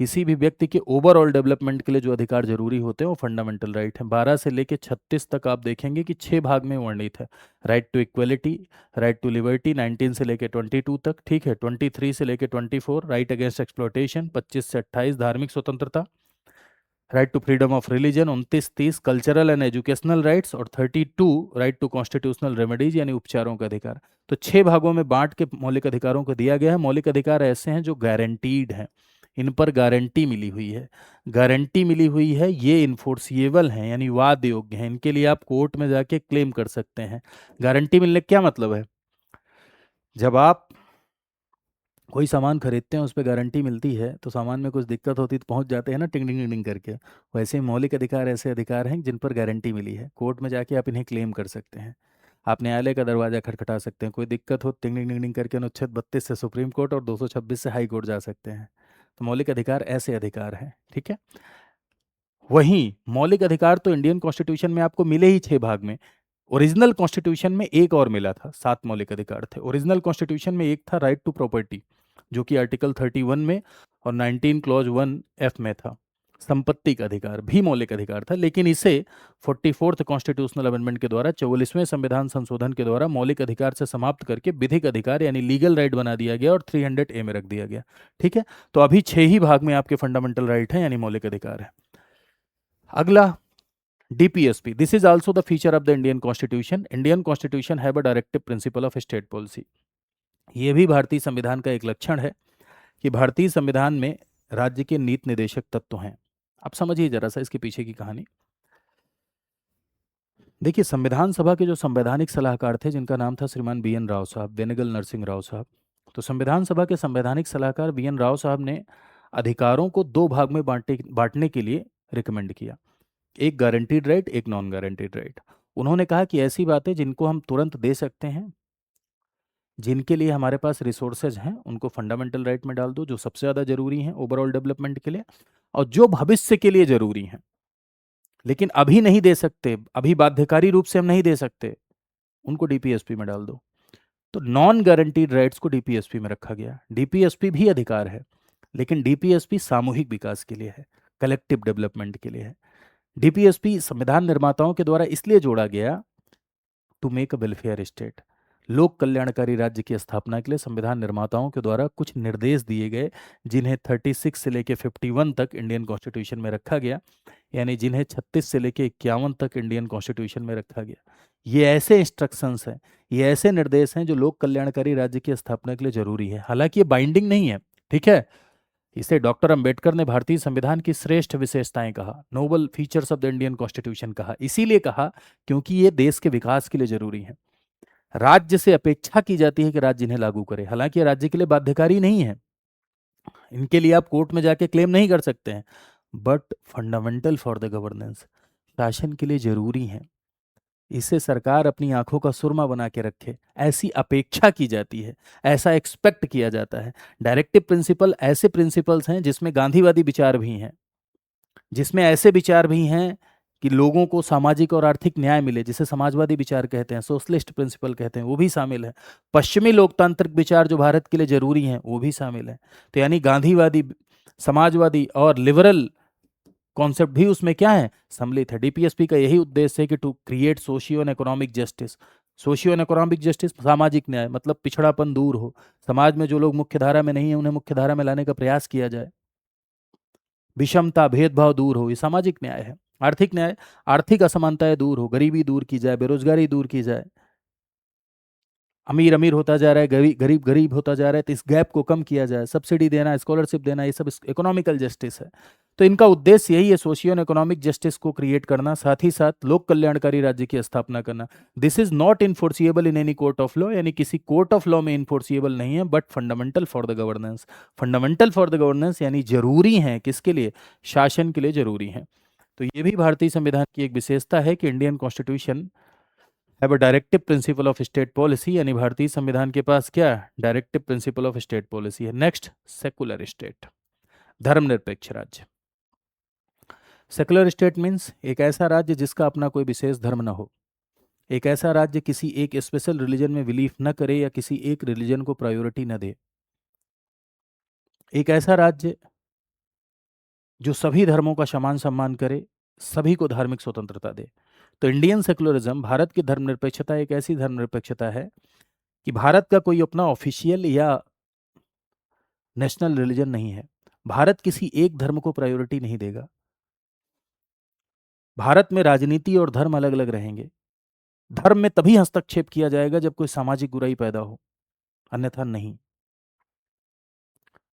किसी भी व्यक्ति के ओवरऑल डेवलपमेंट के लिए जो अधिकार जरूरी होते हैं वो फंडामेंटल राइट है। 12 से लेकर 36 तक आप देखेंगे कि 6 भाग में वर्णित है। Right to equality, right to liberty 19 से लेकर 22 तक, ठीक है। 23 से लेकर 24 राइट अगेंस्ट एक्सप्लॉयटेशन, 25 से 28 धार्मिक स्वतंत्रता, right to freedom of religion 29-30 cultural and educational rights, और 32 राइट टू कॉन्स्टिट्यूशनल रेमेडीज यानी उपचारों का अधिकार। तो 6 भागों में बांट के मौलिक अधिकारों को दिया गया है। मौलिक अधिकार ऐसे हैं जो गारंटीड हैं, इन पर गारंटी मिली हुई है। गारंटी मिली हुई है, ये इन्फोर्सिएबल हैं यानी वाद योग्य हैं, इनके लिए आप कोर्ट में जाके क्लेम कर सकते हैं। गारंटी मिलने का क्या मतलब है? जब आप कोई सामान खरीदते हैं उस पर गारंटी मिलती है, तो सामान में कुछ दिक्कत होती तो पहुंच जाते हैं ना टिंग टिंग टिंग करके। वैसे ही मौलिक अधिकार ऐसे अधिकार हैं जिन पर गारंटी मिली है, कोर्ट में जाके आप इन्हें क्लेम कर सकते हैं। आप न्यायालय का दरवाजा खटखटा सकते हैं, कोई दिक्कत हो टिंग टिंग टिंग टिंग करके अनुच्छेद 32 से सुप्रीम कोर्ट और 226 से हाई कोर्ट जा सकते हैं। तो मौलिक अधिकार ऐसे अधिकार हैं, ठीक है। वहीं मौलिक अधिकार तो इंडियन कॉन्स्टिट्यूशन में आपको मिले ही 6 भाग में। ओरिजिनल कॉन्स्टिट्यूशन में एक और मिला था, 7 मौलिक अधिकार थे। ओरिजिनल कॉन्स्टिट्यूशन में एक था राइट टू प्रॉपर्टी, जो कि आर्टिकल 31 में और 19 क्लॉज 1F में था। संपत्ति का अधिकार भी मौलिक अधिकार था, लेकिन इसे 44th कॉन्स्टिट्यूशनल अमेंडमेंट के द्वारा 44वें संविधान संशोधन के द्वारा मौलिक अधिकार से समाप्त करके विधिक अधिकार यानी लीगल राइट बना दिया गया और 300A में रख दिया गया, ठीक है। तो अभी 6 ही भाग में आपके फंडामेंटल राइट हैं यानी मौलिक अधिकार है। अगला DPSP, this is also the feature of the Indian Constitution. Indian Constitution have a directive principle of state policy. ये भी भारतीय संविधान का एक लक्षण है कि भारतीय संविधान में राज्य के नीति निर्देशक तत्व हैं। आप समझिए जरा सा इसके पीछे की कहानी। देखिए, संविधान सभा के जो संवैधानिक सलाहकार थे, जिनका नाम था श्रीमान BN राव साहब, बेनेगल नरसिंह राव साहब। तो संविधान सभा के संवैधानिक सलाहकार BN राव साहब ने अधिकारों को 2 भाग में बांटने के लिए रिकमेंड किया, एक गारंटीड राइट, एक नॉन गारंटीड राइट। उन्होंने कहा कि ऐसी बातें जिनको हम तुरंत दे सकते हैं, जिनके लिए हमारे पास रिसोर्सेज हैं, उनको फंडामेंटल राइट में डाल दो, जो सबसे ज़्यादा जरूरी हैं ओवरऑल डेवलपमेंट के लिए, और जो भविष्य के लिए जरूरी हैं लेकिन अभी नहीं दे सकते, अभी बाध्यकारी रूप से हम नहीं दे सकते, उनको DPSP में डाल दो। तो नॉन गारंटीड राइट्स को DPSP में रखा गया। DPSP भी अधिकार है, लेकिन DPSP सामूहिक विकास के लिए है, कलेक्टिव डेवलपमेंट के लिए है। DPSP संविधान निर्माताओं के द्वारा इसलिए जोड़ा गया to make a welfare state, लोक कल्याणकारी राज्य की स्थापना के लिए संविधान निर्माताओं के द्वारा कुछ निर्देश दिए गए, जिन्हें 36 से लेकर 51 तक इंडियन कॉन्स्टिट्यूशन में रखा गया, यानी जिन्हें 36 से लेकर 51 तक इंडियन कॉन्स्टिट्यूशन में रखा गया। ये ऐसे इंस्ट्रक्शंस हैं, ये ऐसे निर्देश हैं जो लोक कल्याणकारी राज्य की स्थापना के लिए जरूरी है। हालांकि ये बाइंडिंग नहीं है, ठीक है। इसे डॉक्टर अंबेडकर ने भारतीय संविधान की श्रेष्ठ विशेषताएं कहा, noble features of the Indian constitution कहा। इसीलिए कहा क्योंकि ये देश के विकास के लिए जरूरी है। राज्य से अपेक्षा की जाती है कि राज्य इन्हें लागू करे, हालांकि ये राज्य के लिए बाध्यकारी नहीं है, इनके लिए आप कोर्ट में जाके क्लेम नहीं कर सकते हैं, but fundamental for the governance, शासन के लिए जरूरी है। इसे सरकार अपनी आंखों का सुरमा बना के रखे, ऐसी अपेक्षा की जाती है, ऐसा एक्सपेक्ट किया जाता है। डायरेक्टिव प्रिंसिपल ऐसे प्रिंसिपल्स हैं जिसमें गांधीवादी विचार भी हैं, जिसमें ऐसे विचार भी हैं कि लोगों को सामाजिक और आर्थिक न्याय मिले, जिसे समाजवादी विचार कहते हैं, सोशलिस्ट प्रिंसिपल कहते हैं, वो भी शामिल है। पश्चिमी लोकतांत्रिक विचार जो भारत के लिए जरूरी हैं, वो भी शामिल है। तो यानी गांधीवादी, समाजवादी और लिबरल कॉन्सेप्ट भी उसमें क्या है, सम्मिलित है। DPSP का यही उद्देश्य है कि to create socio and economic justice. Socio and economic justice, सामाजिक न्याय, मतलब पिछड़ापन दूर हो, समाज में जो लोग मुख्य धारा में नहीं है उन्हें मुख्य धारा में लाने का प्रयास किया जाए, विषमता भेदभाव दूर हो, ये सामाजिक न्याय है। आर्थिक न्याय, आर्थिक असमानताएं दूर हो, गरीबी दूर की जाए, बेरोजगारी दूर की जाए, अमीर अमीर होता जा रहा है, गरीब गरीब गरीब होता जा रहा है, तो इस गैप को कम किया जाए, सब्सिडी देना, स्कॉलरशिप देना, ये सब इकोनॉमिकल जस्टिस है। तो इनका उद्देश्य यही है, सोशियो एंड इकोनॉमिक जस्टिस को क्रिएट करना, साथ ही साथ लोक कल्याणकारी राज्य की स्थापना करना। This is not enforceable in any court of law, यानी किसी कोर्ट ऑफ लॉ में इन्फोर्सिएबल नहीं है, but fundamental for the governance. Fundamental for the governance यानी जरूरी है, किसके लिए, शासन के लिए जरूरी है। तो ये भी भारतीय संविधान की एक विशेषता है कि Indian constitution have a directive principle of state policy, यानी भारतीय संविधान के पास क्या, directive principle of state policy है। नेक्स्ट, सेकुलर स्टेट, धर्मनिरपेक्ष राज्य। सेकुलर स्टेट मीन्स एक ऐसा राज्य जिसका अपना कोई विशेष धर्म न हो, एक ऐसा राज्य किसी एक स्पेशल रिलीजन में बिलीफ न करे या किसी एक रिलीजन को प्रायोरिटी न दे, एक ऐसा राज्य जो सभी धर्मों का समान सम्मान करे, सभी को धार्मिक स्वतंत्रता दे। तो इंडियन सेकुलरिज्म, भारत की धर्मनिरपेक्षता एक ऐसी धर्मनिरपेक्षता है कि भारत का कोई अपना ऑफिशियल या नेशनल रिलीजन नहीं है। भारत किसी एक धर्म को प्रायोरिटी नहीं देगा, भारत में राजनीति और धर्म अलग अलग रहेंगे। धर्म में तभी हस्तक्षेप किया जाएगा जब कोई सामाजिक बुराई पैदा हो, अन्यथा नहीं।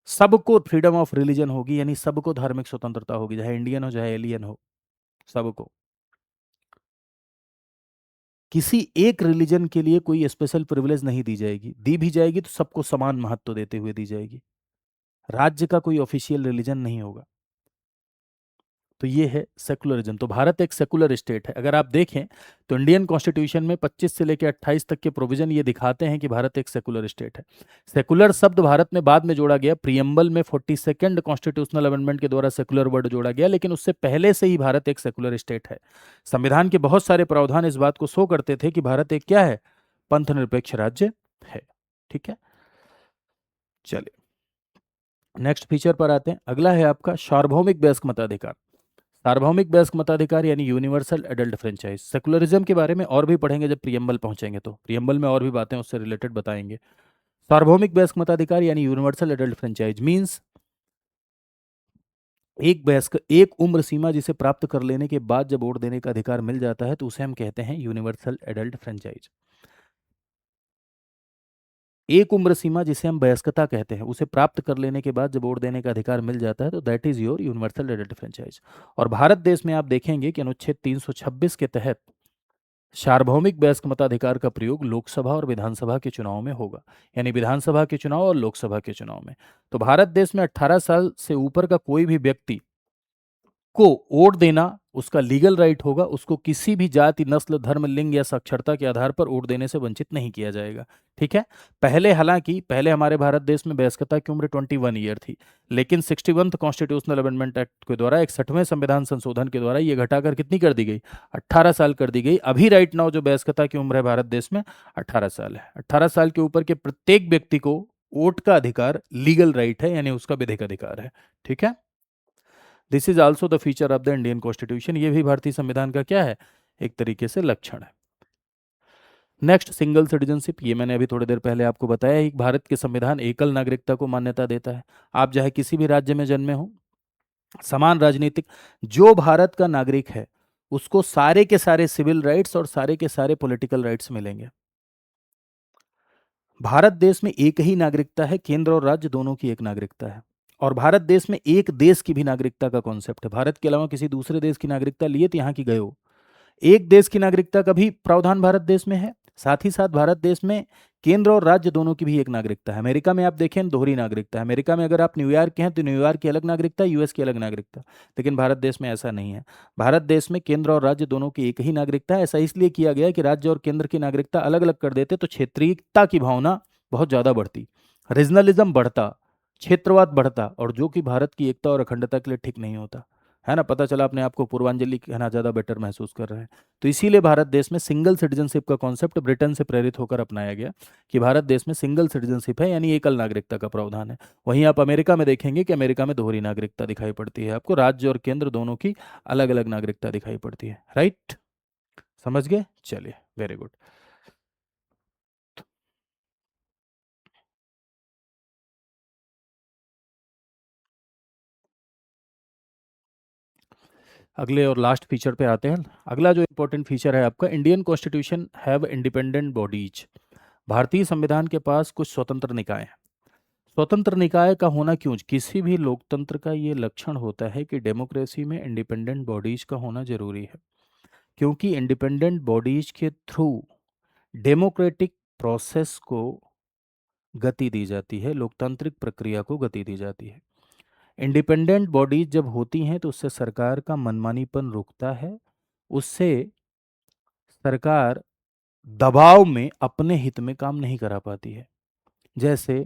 सबको फ्रीडम ऑफ रिलीजन होगी, यानी सबको धार्मिक स्वतंत्रता होगी, चाहे इंडियन हो चाहे एलियन हो, सबको। किसी एक रिलीजन के लिए कोई स्पेशल प्रिविलेज नहीं दी जाएगी, दी भी जाएगी तो सबको समान महत्व देते हुए दी जाएगी। राज्य का कोई ऑफिशियल रिलीजन नहीं होगा। तो ये है सेकुलरिज्म। तो भारत एक सेकुलर स्टेट है। अगर आप देखें तो इंडियन कॉन्स्टिट्यूशन में 25 से लेकर 28 तक के प्रोविजन ये दिखाते हैं कि भारत एक सेकुलर स्टेट है। सेकुलर शब्द भारत में बाद में जोड़ा गया, प्रियम्बल में 42nd कॉन्स्टिट्यूशनल अमेंडमेंट के द्वारा सेकुलर वर्ड जोड़ा गया, लेकिन उससे पहले से ही भारत एक सेकुलर स्टेट है। संविधान के बहुत सारे प्रावधान इस बात को शो करते थे कि भारत एक क्या है, पंथ निरपेक्ष राज्य है। ठीक है, चलिए नेक्स्ट फीचर पर आते हैं। अगला है आपका सार्वभौमिक वयस्क मताधिकार। सार्वभौमिक वयस्क मताधिकार यानी यूनिवर्सल एडल्ट फ्रेंचाइज। सेकुलरिज्म के बारे में और भी पढ़ेंगे जब प्रियम्बल पहुंचेंगे, तो प्रियम्बल में और भी बातें उससे रिलेटेड बताएंगे। सार्वभौमिक वयस्क मताधिकार यानी यूनिवर्सल एडल्ट फ्रेंचाइज मींस एक वयस्क, एक उम्र सीमा जिसे प्राप्त कर लेने के बाद जब वोट देने का अधिकार मिल जाता है तो उसे हम कहते हैं यूनिवर्सल एडल्ट फ्रेंचाइज। एक उम्र सीमा जिसे हम वयस्कता कहते हैं, उसे प्राप्त कर लेने के बाद जब वोट देने का अधिकार मिल जाता है तो that is your universal adult franchise. और भारत देश में आप देखेंगे कि अनुच्छेद 326 के तहत सार्वभौमिक वयस्क मताधिकार का प्रयोग लोकसभा और विधानसभा के चुनाव में होगा, यानी विधानसभा के चुनाव और लोकसभा के चुनाव में। तो भारत देश में 18 साल से ऊपर का कोई भी व्यक्ति को वोट देना उसका लीगल राइट होगा। उसको किसी भी जाति, नस्ल, धर्म, लिंग या साक्षरता के आधार पर वोट देने से वंचित नहीं किया जाएगा। ठीक है, पहले हालांकि पहले हमारे भारत देश में वयस्कता की उम्र 21 ईयर थी, लेकिन 61th कॉन्स्टिट्यूशनल अमेंडमेंट एक्ट के द्वारा, 61वें संविधान संशोधन के द्वारा ये घटाकर कितनी कर दी गई, 18 साल कर दी गई। अभी राइट नाउ जो वयस्कता की उम्र है भारत देश में 18 साल है। 18 साल के ऊपर के प्रत्येक व्यक्ति को वोट का अधिकार लीगल राइट है, यानी उसका विधिक अधिकार है। ठीक है, this is also the feature of the Indian constitution. ये भी भारतीय संविधान का क्या है, एक तरीके से लक्षण है। Next, single citizenship. ये मैंने अभी थोड़ी देर पहले आपको बताया है, भारत के संविधान एकल नागरिकता को मान्यता देता है। आप चाहे किसी भी राज्य में जन्मे हो, समान राजनीतिक, जो भारत का नागरिक है उसको सारे के सारे सिविल राइट्स और सारे के सारे पॉलिटिकल राइट्स मिलेंगे। भारत देश में एक ही नागरिकता है, केंद्र और राज्य दोनों की एक नागरिकता है। और भारत देश में एक देश की भी नागरिकता का कॉन्सेप्ट है। भारत के अलावा किसी दूसरे देश की नागरिकता लिए तो यहाँ की गए हो, एक देश की नागरिकता का भी प्रावधान भारत देश में है। साथ ही साथ भारत देश में केंद्र और राज्य दोनों की भी एक नागरिकता है। अमेरिका में आप देखें दोहरी नागरिकता है। अमेरिका में अगर आप न्यूयॉर्क के हैं तो न्यूयॉर्क की अलग नागरिकता, यूएस की अलग नागरिकता। लेकिन भारत देश में ऐसा नहीं है। भारत देश में केंद्र और राज्य दोनों की एक ही नागरिकता है। ऐसा इसलिए किया गया है कि राज्य और केंद्र की नागरिकता अलग अलग कर देते तो क्षेत्रीयता की भावना बहुत ज्यादा बढ़ती, रीजनलिज्म बढ़ता, क्षेत्रवाद बढ़ता, और जो कि भारत की एकता और अखंडता के लिए ठीक नहीं होता है ना। पता चला अपने आप को पूर्वांजलि कहना ज़्यादा बेटर महसूस कर रहे हैं। तो इसीलिए भारत देश में सिंगल सिटीजनशिप का कॉन्सेप्ट ब्रिटेन से प्रेरित होकर अपनाया गया कि भारत देश में सिंगल सिटीजनशिप है, यानी एकल नागरिकता का प्रावधान है। वहीं आप अमेरिका में देखेंगे कि अमेरिका में दोहरी नागरिकता दिखाई पड़ती है। आपको राज्य और केंद्र दोनों की अलग अलग नागरिकता दिखाई पड़ती है। राइट, समझ गए, चलिए वेरी गुड। अगले और लास्ट फीचर पे आते हैं। अगला जो इंपॉर्टेंट फीचर है आपका, Indian constitution have independent bodies. भारतीय संविधान के पास कुछ स्वतंत्र निकाय हैं। स्वतंत्र निकाय का होना क्यों, किसी भी लोकतंत्र का ये लक्षण होता है कि डेमोक्रेसी में इंडिपेंडेंट बॉडीज का होना जरूरी है, क्योंकि इंडिपेंडेंट बॉडीज के थ्रू डेमोक्रेटिक प्रोसेस को गति दी जाती है, लोकतांत्रिक प्रक्रिया को गति दी जाती है। इंडिपेंडेंट बॉडीज जब होती हैं तो उससे सरकार का मनमानीपन रुकता है, उससे सरकार दबाव में अपने हित में काम नहीं करा पाती है। जैसे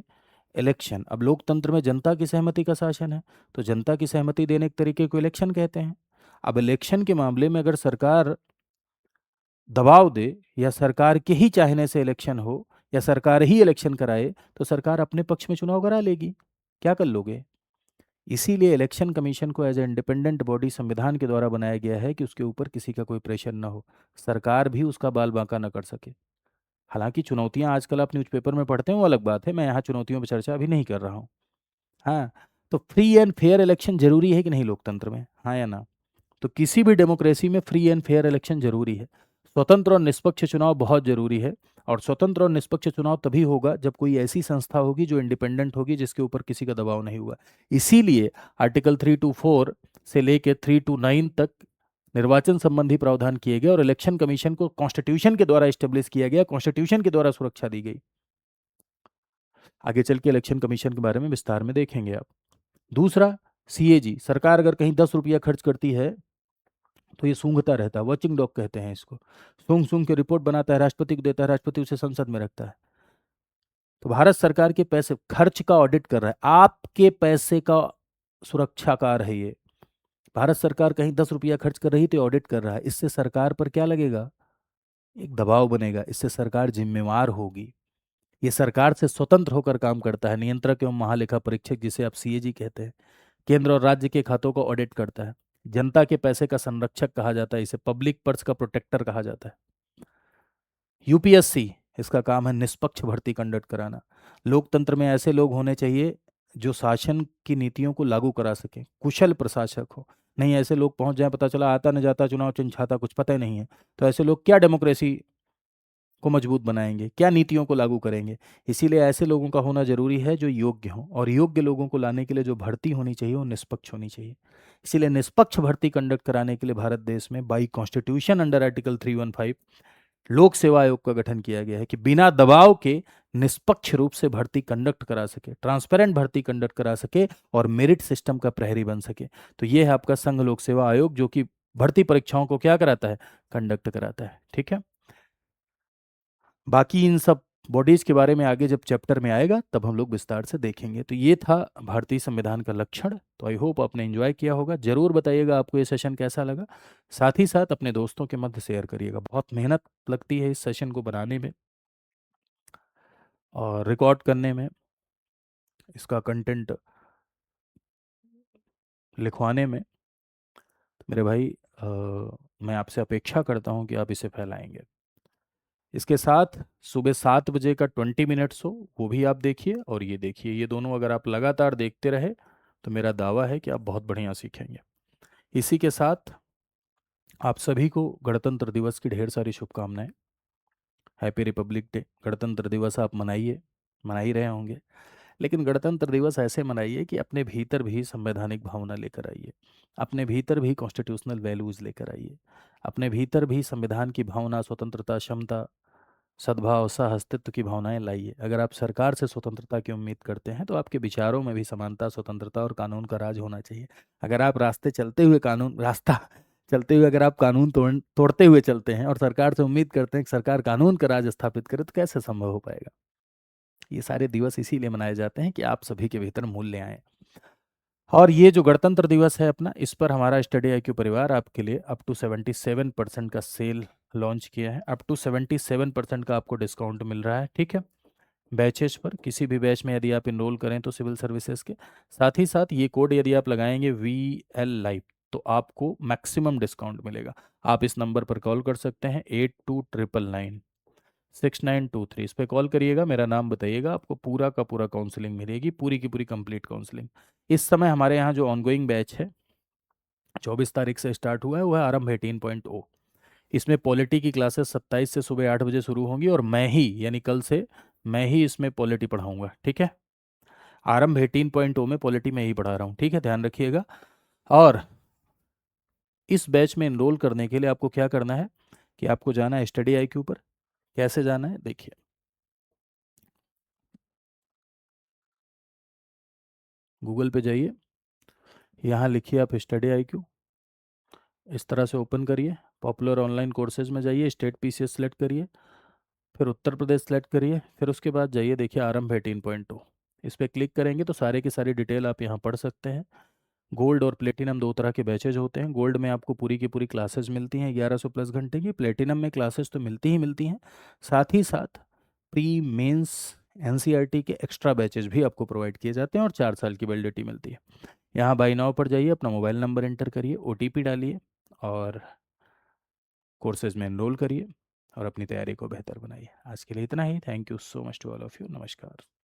इलेक्शन, अब लोकतंत्र में जनता की सहमति का शासन है, तो जनता की सहमति देने के तरीके को इलेक्शन कहते हैं। अब इलेक्शन के मामले में अगर सरकार दबाव दे या सरकार के ही चाहने से इलेक्शन हो या सरकार ही इलेक्शन कराए तो सरकार अपने पक्ष में चुनाव करा लेगी, क्या कर लोगे। इसीलिए इलेक्शन कमीशन को एज ए इंडिपेंडेंट बॉडी संविधान के द्वारा बनाया गया है कि उसके ऊपर किसी का कोई प्रेशर ना हो, सरकार भी उसका बाल बांका न कर सके। हालांकि चुनौतियां आजकल आप न्यूज़पेपर में पढ़ते हो, वो अलग बात है, मैं यहाँ चुनौतियों पर चर्चा अभी नहीं कर रहा हूँ। हाँ, तो फ्री एंड फेयर इलेक्शन जरूरी है कि नहीं लोकतंत्र में, हाँ या ना। तो किसी भी डेमोक्रेसी में फ्री एंड फेयर इलेक्शन जरूरी है। स्वतंत्र और निष्पक्ष चुनाव बहुत जरूरी है। और स्वतंत्र और निष्पक्ष चुनाव तभी होगा जब कोई ऐसी संस्था होगी जो इंडिपेंडेंट होगी, जिसके ऊपर किसी का दबाव नहीं हुआ। इसीलिए आर्टिकल 3 to 4 से लेकर 3 to 9 तक निर्वाचन संबंधी प्रावधान किए गए और इलेक्शन कमीशन को कॉन्स्टिट्यूशन के द्वारा स्टेब्लिश किया गया, कॉन्स्टिट्यूशन के द्वारा सुरक्षा दी गई। आगे चल के इलेक्शन कमीशन के बारे में विस्तार में देखेंगे आप। दूसरा, सीएजी, सरकार अगर कहीं 10 रुपया खर्च करती है तो ये सूंघता रहता है, वॉचिंग डॉग कहते हैं इसको। सूंघ सूंघ के रिपोर्ट बनाता है, राष्ट्रपति को देता है, राष्ट्रपति उसे संसद में रखता है। तो भारत सरकार के पैसे खर्च का ऑडिट कर रहा है, आपके पैसे का सुरक्षाकार है ये। भारत सरकार कहीं 10 रुपया खर्च कर रही तो ऑडिट कर रहा है, इससे सरकार पर क्या लगेगा? एक दबाव बनेगा, इससे सरकार जिम्मेवार होगी। ये सरकार से स्वतंत्र होकर काम करता है, नियंत्रक एवं महालेखा परीक्षक जिसे आप सीएजी कहते हैं। केंद्र और राज्य के खातों को ऑडिट करता है। जनता के पैसे का संरक्षक कहा जाता है, इसे पब्लिक पर्स का प्रोटेक्टर कहा जाता है। यूपीएससी, इसका काम है निष्पक्ष भर्ती कंडक्ट कराना। लोकतंत्र में ऐसे लोग होने चाहिए जो शासन की नीतियों को लागू करा सके, कुशल प्रशासक हो। नहीं ऐसे लोग पहुंच जाए, पता चला आता न जाता चुनाव चिंछाता, कुछ पता ही नहीं है, तो ऐसे लोग क्या डेमोक्रेसी को मजबूत बनाएंगे, क्या नीतियों को लागू करेंगे? इसीलिए ऐसे लोगों का होना जरूरी है जो योग्य हों, और योग्य लोगों को लाने के लिए जो भर्ती होनी चाहिए वो निष्पक्ष होनी चाहिए। इसीलिए निष्पक्ष भर्ती कंडक्ट कराने के लिए भारत देश में बाई कॉन्स्टिट्यूशन अंडर आर्टिकल 315 लोक सेवा आयोग का गठन किया गया है कि बिना दबाव के निष्पक्ष रूप से भर्ती कंडक्ट करा सके, ट्रांसपेरेंट भर्ती कंडक्ट करा सके और मेरिट सिस्टम का प्रहरी बन सके। तो ये है आपका संघ लोक सेवा आयोग, जो कि भर्ती परीक्षाओं को क्या कराता है? कंडक्ट कराता है। ठीक है। बाकी इन सब बॉडीज के बारे में आगे जब चैप्टर में आएगा तब हम लोग विस्तार से देखेंगे। तो ये था भारतीय संविधान का लक्षण। तो आई होप आपने एंजॉय किया होगा। जरूर बताइएगा आपको ये सेशन कैसा लगा। साथ ही साथ अपने दोस्तों के मध्य शेयर करिएगा। बहुत मेहनत लगती है इस सेशन को बनाने में और रिकॉर्ड करने में, इसका कंटेंट लिखवाने में। तो मेरे भाई, मैं आपसे अपेक्षा करता हूँ कि आप इसे फैलाएंगे। इसके साथ सुबह 7 बजे का 20 मिनट्स हो, वो भी आप देखिए, और ये देखिए, ये दोनों अगर आप लगातार देखते रहे तो मेरा दावा है कि आप बहुत बढ़िया सीखेंगे। इसी के साथ आप सभी को गणतंत्र दिवस की ढेर सारी शुभकामनाएं। Happy Republic day. गणतंत्र दिवस आप मनाइए, मना ही रहे होंगे, लेकिन गणतंत्र दिवस ऐसे मनाइए कि अपने भीतर भी संवैधानिक भावना लेकर आइए, अपने भीतर भी कॉन्स्टिट्यूशनल वैल्यूज लेकर आइए, अपने भीतर भी संविधान की भावना, स्वतंत्रता, क्षमता, सद्भाव, सह अस्तित्व की भावनाएं लाइए। अगर आप सरकार से स्वतंत्रता की उम्मीद करते हैं तो आपके विचारों में भी समानता, स्वतंत्रता और कानून का राज होना चाहिए। अगर आप रास्ता चलते हुए अगर आप कानून तोड़ते हुए चलते हैं और सरकार से उम्मीद करते हैं कि सरकार कानून का राज स्थापित करे, तो कैसे संभव हो पाएगा? ये सारे दिवस इसीलिए मनाए जाते हैं कि आप सभी के भीतर मूल्य आए। और ये जो गणतंत्र दिवस है अपना, इस पर हमारा स्टडी IQ परिवार आपके लिए अप टू 77% का सेल लॉन्च किया है। अप टू 77% का आपको डिस्काउंट मिल रहा है। ठीक है। बैचेस पर, किसी भी बैच में यदि आप इनरोल करें तो सिविल सर्विसेज के साथ ही साथ ये कोड यदि आप लगाएंगे VL लाइव, तो आपको मैक्सिमम डिस्काउंट मिलेगा। आप इस नंबर पर कॉल कर सकते हैं 82996923। इस पर कॉल करिएगा, मेरा नाम बताइएगा, आपको पूरा का पूरा काउंसलिंग मिलेगी, पूरी की पूरी कंप्लीट काउंसलिंग। इस समय हमारे यहाँ जो ऑनगोइंग बैच है 24 तारीख से स्टार्ट हुआ है, वो है आरंभ 18.0। इसमें पॉलिटी की क्लासेस 27 से सुबह 8 बजे शुरू होंगी, और मैं ही यानी कल से मैं ही इसमें पॉलिटी पढ़ाऊंगा। ठीक है। आरंभ 18.0 में पॉलिटी में ही पढ़ा रहा हूँ। ठीक है, ध्यान रखिएगा। और इस बैच में एनरोल करने के लिए आपको क्या करना है कि आपको जाना है स्टडी IQ पर। कैसे जाना है देखिए, गूगल पे जाइए, यहाँ लिखिए आप स्टडी IQ, इस तरह से ओपन करिए। पॉपुलर ऑनलाइन कोर्सेज में जाइए, स्टेट PCS सेलेक्ट करिए, फिर उत्तर प्रदेश सेलेक्ट करिए, फिर उसके बाद जाइए देखिए आरंभ 18.0। इस पर क्लिक करेंगे तो सारे की सारी डिटेल आप यहाँ पढ़ सकते हैं। गोल्ड और प्लेटिनम दो तरह के बैचेज होते हैं। गोल्ड में आपको पूरी की पूरी क्लासेस मिलती हैं 1100+ घंटे की। प्लेटिनम में क्लासेस तो मिलती ही मिलती हैं, साथ ही साथ प्री मेंस NCERT के एक्स्ट्रा बैचेज भी आपको प्रोवाइड किए जाते हैं, और 4 साल की वैलिडिटी मिलती है। यहाँ बाई नाउ पर जाइए, अपना मोबाइल नंबर एंटर करिए, OTP डालिए और कोर्सेज में एनरोल करिए और अपनी तैयारी को बेहतर बनाइए। आज के लिए इतना ही। Thank you so much to all of you. नमस्कार।